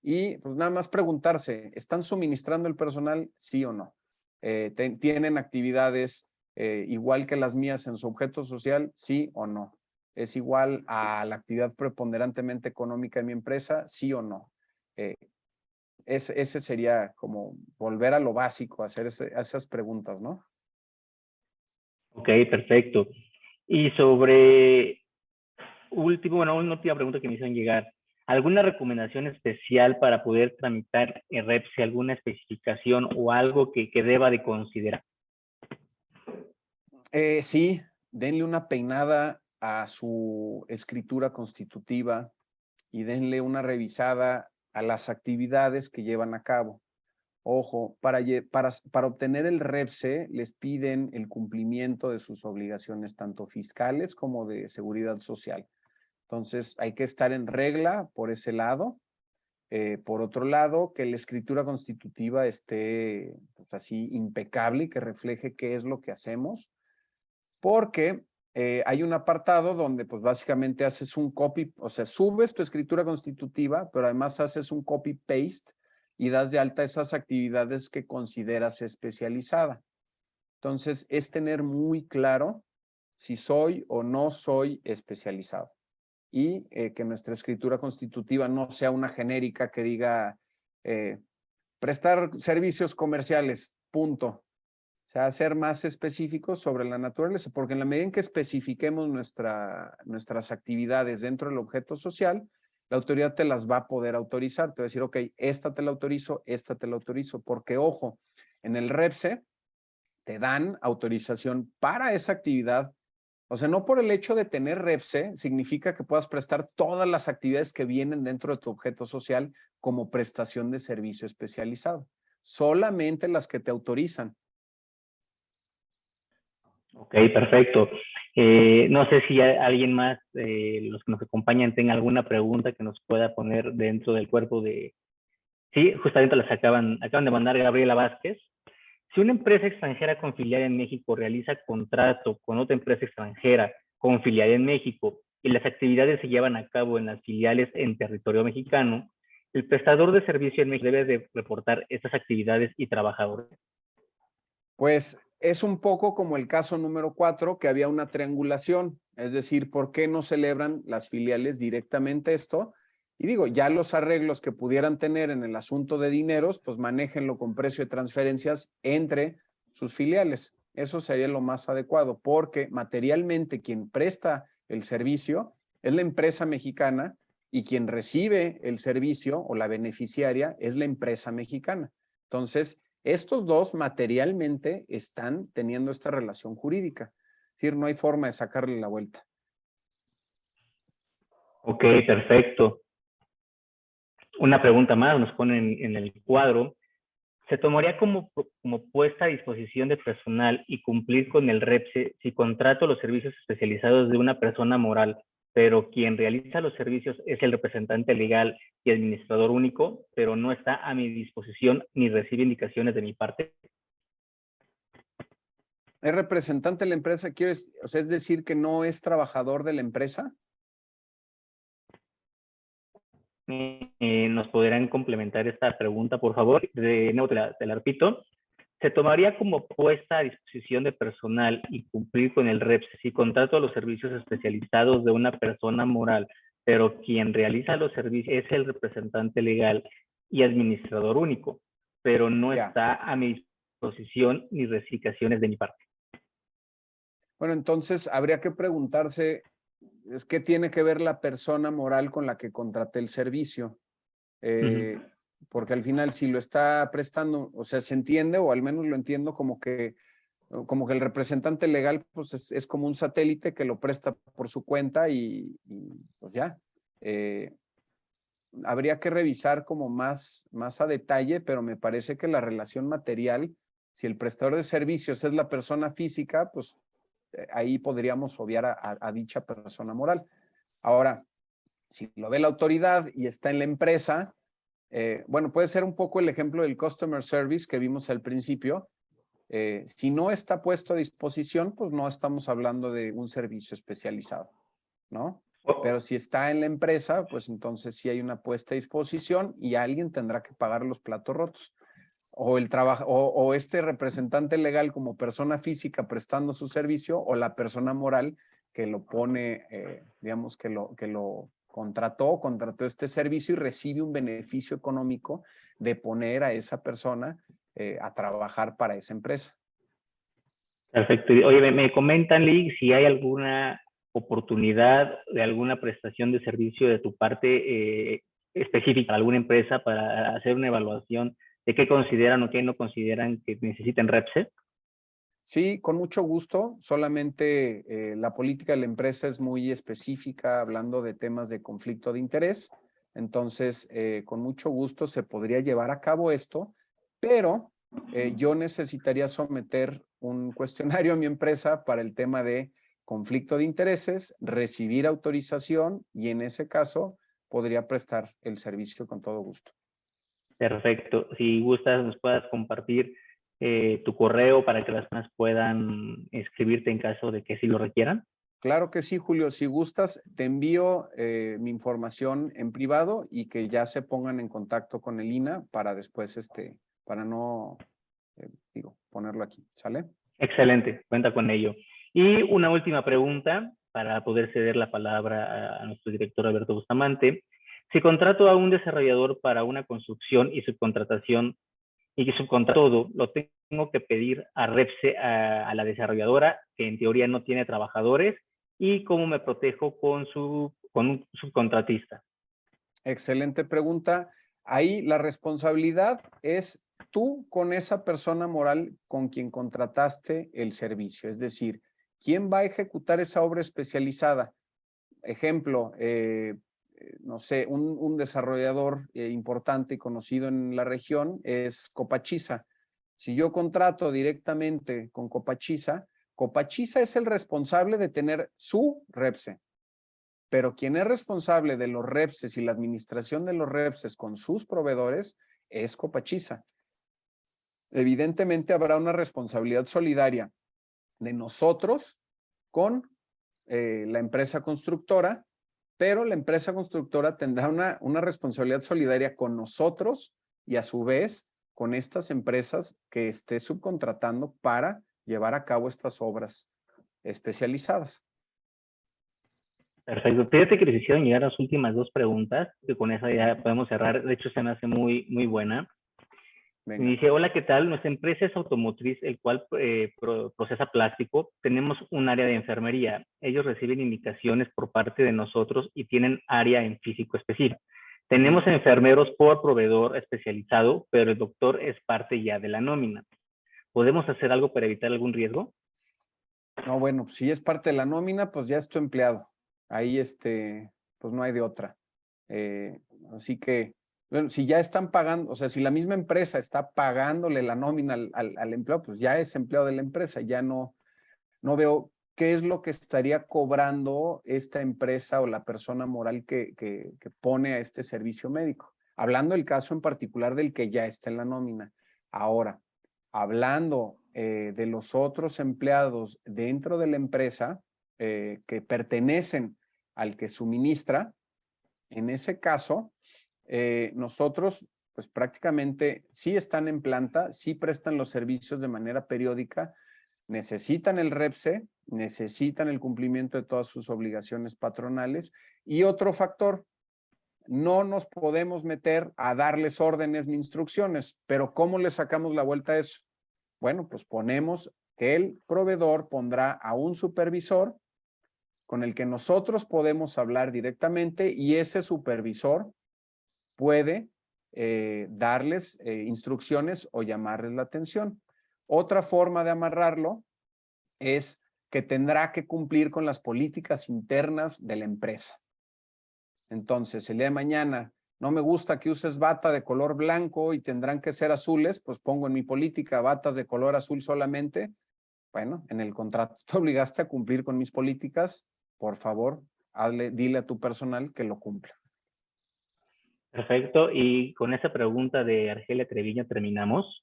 Y pues nada más preguntarse, ¿están suministrando el personal? Sí o no. ¿Tienen actividades igual que las mías en su objeto social? Sí o no. ¿Es igual a la actividad preponderantemente económica de mi empresa? Sí o no. Ese sería como volver a lo básico, hacer esas preguntas, ¿no? Ok, perfecto. Y sobre una última pregunta que me hicieron llegar. ¿Alguna recomendación especial para poder tramitar el REPSE, alguna especificación o algo que deba de considerar? Sí, denle una peinada a su escritura constitutiva y denle una revisada a las actividades que llevan a cabo. Ojo, para obtener el REPSE les piden el cumplimiento de sus obligaciones tanto fiscales como de seguridad social. Entonces hay que estar en regla por ese lado. Por otro lado, que la escritura constitutiva esté pues, así impecable y que refleje qué es lo que hacemos, porque hay un apartado donde pues básicamente haces un copy, o sea, subes tu escritura constitutiva, pero además haces un copy-paste y das de alta esas actividades que consideras especializada. Entonces, es tener muy claro si soy o no soy especializado. Y que nuestra escritura constitutiva no sea una genérica que diga prestar servicios comerciales, punto. O sea, ser más específicos sobre la naturaleza, porque en la medida en que especifiquemos nuestras actividades dentro del objeto social, la autoridad te las va a poder autorizar. Te va a decir, ok, esta te la autorizo, porque ojo, en el REPSE te dan autorización para esa actividad. O sea, no por el hecho de tener REPSE significa que puedas prestar todas las actividades que vienen dentro de tu objeto social como prestación de servicio especializado. Solamente las que te autorizan. Ok, perfecto. No sé si alguien más, los que nos acompañan, tenga alguna pregunta que nos pueda poner dentro del cuerpo de... Sí, justamente las acaban de mandar Gabriela Vázquez. Si una empresa extranjera con filial en México realiza contrato con otra empresa extranjera con filial en México y las actividades se llevan a cabo en las filiales en territorio mexicano, el prestador de servicio en México debe de reportar estas actividades y trabajadores. Pues es un poco como el caso número 4, que había una triangulación, es decir, ¿por qué no celebran las filiales directamente esto? Y digo, ya los arreglos que pudieran tener en el asunto de dineros, pues manéjenlo con precio de transferencias entre sus filiales. Eso sería lo más adecuado, porque materialmente quien presta el servicio es la empresa mexicana y quien recibe el servicio o la beneficiaria es la empresa mexicana. Entonces, estos dos materialmente están teniendo esta relación jurídica. Es decir, no hay forma de sacarle la vuelta. Ok, perfecto. Una pregunta más, nos ponen en el cuadro. ¿Se tomaría como puesta a disposición de personal y cumplir con el REPSE si contrato los servicios especializados de una persona moral, pero quien realiza los servicios es el representante legal y administrador único, pero no está a mi disposición ni recibe indicaciones de mi parte? ¿Es representante de la empresa? O sea, es decir, que no es trabajador de la empresa. ¿Nos podrían complementar esta pregunta, por favor? De nuevo te la repito. ¿Se tomaría como puesta a disposición de personal y cumplir con el REPS si contrato los servicios especializados de una persona moral, pero quien realiza los servicios es el representante legal y administrador único, pero no está a mi disposición ni rectificaciones de mi parte? Bueno, entonces habría que preguntarse, ¿qué tiene que ver la persona moral con la que contraté el servicio? Porque al final, si lo está prestando, o sea, se entiende, o al menos lo entiendo como que el representante legal pues es como un satélite que lo presta por su cuenta y pues ya. Habría que revisar como más a detalle, pero me parece que la relación material, si el prestador de servicios es la persona física, pues ahí podríamos obviar a dicha persona moral. Ahora, si lo ve la autoridad y está en la empresa, bueno, puede ser un poco el ejemplo del customer service que vimos al principio. Si no está puesto a disposición, pues no estamos hablando de un servicio especializado, ¿no? Pero si está en la empresa, pues entonces sí hay una puesta a disposición y alguien tendrá que pagar los platos rotos. O o este representante legal como persona física prestando su servicio, o la persona moral que lo pone, digamos, que lo contrató este servicio y recibe un beneficio económico de poner a esa persona a trabajar para esa empresa. Perfecto. Oye, me comentan, Lee, si hay alguna oportunidad de alguna prestación de servicio de tu parte específica para alguna empresa para hacer una evaluación de qué consideran o qué no consideran que necesiten REPSE. Sí, con mucho gusto. Solamente la política de la empresa es muy específica, hablando de temas de conflicto de interés. Entonces, con mucho gusto se podría llevar a cabo esto, pero yo necesitaría someter un cuestionario a mi empresa para el tema de conflicto de intereses, recibir autorización y en ese caso podría prestar el servicio con todo gusto. Perfecto. Si gustas, nos puedas compartir tu correo para que las personas puedan escribirte en caso de que sí lo requieran. Claro que sí, Julio. Si gustas, te envío mi información en privado y que ya se pongan en contacto con el INAH para después, para no, ponerlo aquí. ¿Sale? Excelente, cuenta con ello. Y una última pregunta para poder ceder la palabra a nuestro director Alberto Bustamante. Si contrato a un desarrollador para una construcción y subcontratación y que subcontrato todo, lo tengo que pedir a REPSE, a la desarrolladora, que en teoría no tiene trabajadores, y cómo me protejo con un subcontratista. Excelente pregunta. Ahí la responsabilidad es tú con esa persona moral con quien contrataste el servicio. Es decir, ¿quién va a ejecutar esa obra especializada? Ejemplo, no sé, un desarrollador importante y conocido en la región es Copachisa. Si yo contrato directamente con Copachisa, Copachisa es el responsable de tener su REPSE, pero quien es responsable de los REPSES y la administración de los REPSES con sus proveedores es Copachisa. Evidentemente habrá una responsabilidad solidaria de nosotros con la empresa constructora, pero la empresa constructora tendrá una responsabilidad solidaria con nosotros y a su vez con estas empresas que esté subcontratando para llevar a cabo estas obras especializadas. Perfecto. Fíjate que les hicieron llegar las últimas dos preguntas, que con esa ya podemos cerrar. De hecho, se me hace muy, muy buena. Venga. Me dice, hola, ¿qué tal? Nuestra empresa es automotriz, el cual procesa plástico. Tenemos un área de enfermería. Ellos reciben indicaciones por parte de nosotros y tienen área en físico específico. Tenemos enfermeros por proveedor especializado, pero el doctor es parte ya de la nómina. ¿Podemos hacer algo para evitar algún riesgo? No, bueno, si es parte de la nómina, pues ya es tu empleado. Ahí, pues no hay de otra. Así que, bueno, si ya están pagando, o sea, si la misma empresa está pagándole la nómina al empleado, pues ya es empleado de la empresa. Ya no veo qué es lo que estaría cobrando esta empresa o la persona moral que pone a este servicio médico. Hablando del caso en particular del que ya está en la nómina. Ahora, hablando de los otros empleados dentro de la empresa que pertenecen al que suministra, en ese caso, nosotros pues prácticamente sí están en planta, sí prestan los servicios de manera periódica, necesitan el REPSE, necesitan el cumplimiento de todas sus obligaciones patronales. Y otro factor, no nos podemos meter a darles órdenes ni instrucciones, pero ¿cómo le sacamos la vuelta a eso? Bueno, pues ponemos que el proveedor pondrá a un supervisor con el que nosotros podemos hablar directamente y ese supervisor puede darles instrucciones o llamarles la atención. Otra forma de amarrarlo es que tendrá que cumplir con las políticas internas de la empresa. Entonces, el día de mañana, no me gusta que uses bata de color blanco y tendrán que ser azules, pues pongo en mi política batas de color azul solamente. Bueno, en el contrato te obligaste a cumplir con mis políticas, por favor, dile a tu personal que lo cumpla. Perfecto, y con esa pregunta de Argelia Treviño terminamos.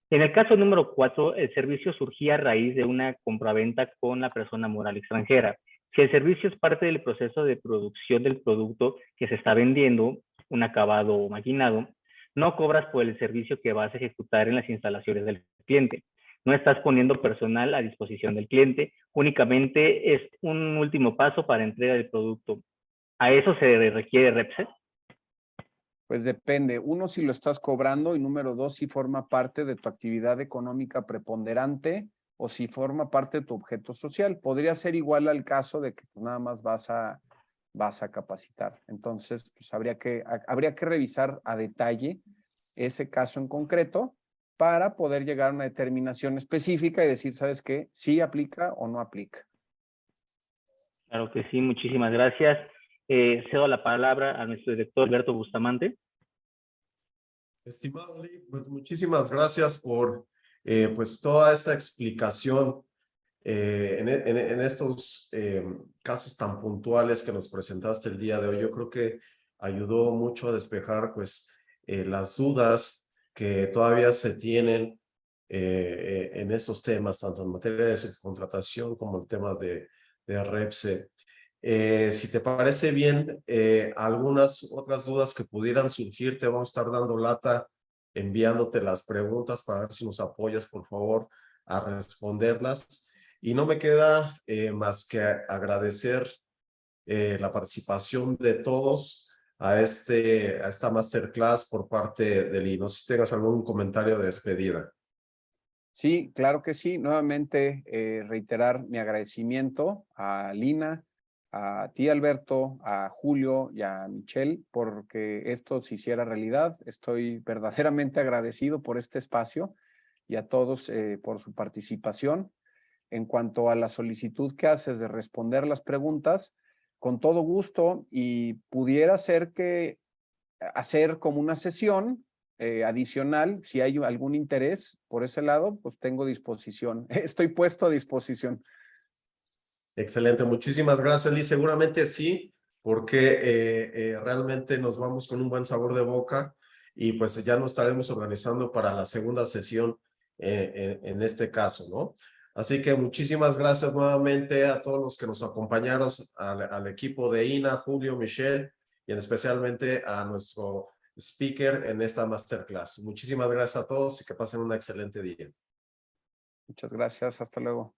En el caso número 4, el servicio surgía a raíz de una compraventa con la persona moral extranjera. Si el servicio es parte del proceso de producción del producto que se está vendiendo, un acabado o maquinado, no cobras por el servicio que vas a ejecutar en las instalaciones del cliente. No estás poniendo personal a disposición del cliente, únicamente es un último paso para entrega del producto. ¿A eso se requiere REPSE? Pues depende. Uno, si lo estás cobrando y número dos, si forma parte de tu actividad económica preponderante o si forma parte de tu objeto social. Podría ser igual al caso de que nada más vas a capacitar. Entonces, pues habría que revisar a detalle ese caso en concreto para poder llegar a una determinación específica y decir, ¿sabes qué? ¿Sí aplica o no aplica? Claro que sí, muchísimas gracias. Cedo la palabra a nuestro director Alberto Bustamante. Estimado Lee, pues muchísimas gracias por pues toda esta explicación en estos casos tan puntuales que nos presentaste el día de hoy. Yo creo que ayudó mucho a despejar pues las dudas que todavía se tienen en estos temas, tanto en materia de subcontratación como en temas de REPSE. Si te parece bien, algunas otras dudas que pudieran surgir, te vamos a estar dando lata, enviándote las preguntas para ver si nos apoyas, por favor, a responderlas. Y no me queda más que agradecer la participación de todos a esta masterclass por parte de Lee. No sé si tengas algún comentario de despedida. Sí, claro que sí. Nuevamente reiterar mi agradecimiento a Lina, a ti Alberto, a Julio y a Michelle porque esto se hiciera realidad. Estoy verdaderamente agradecido por este espacio y a todos por su participación. En cuanto a la solicitud que haces de responder las preguntas, con todo gusto y pudiera ser que hacer como una sesión adicional, si hay algún interés por ese lado, pues tengo disposición, estoy puesto a disposición. Excelente, muchísimas gracias, Lee. Seguramente sí, porque realmente nos vamos con un buen sabor de boca y pues ya nos estaremos organizando para la segunda sesión en este caso, ¿no? Así que muchísimas gracias nuevamente a todos los que nos acompañaron, al equipo de Ina, Julio, Michelle y especialmente a nuestro speaker en esta masterclass. Muchísimas gracias a todos y que pasen un excelente día. Muchas gracias, hasta luego.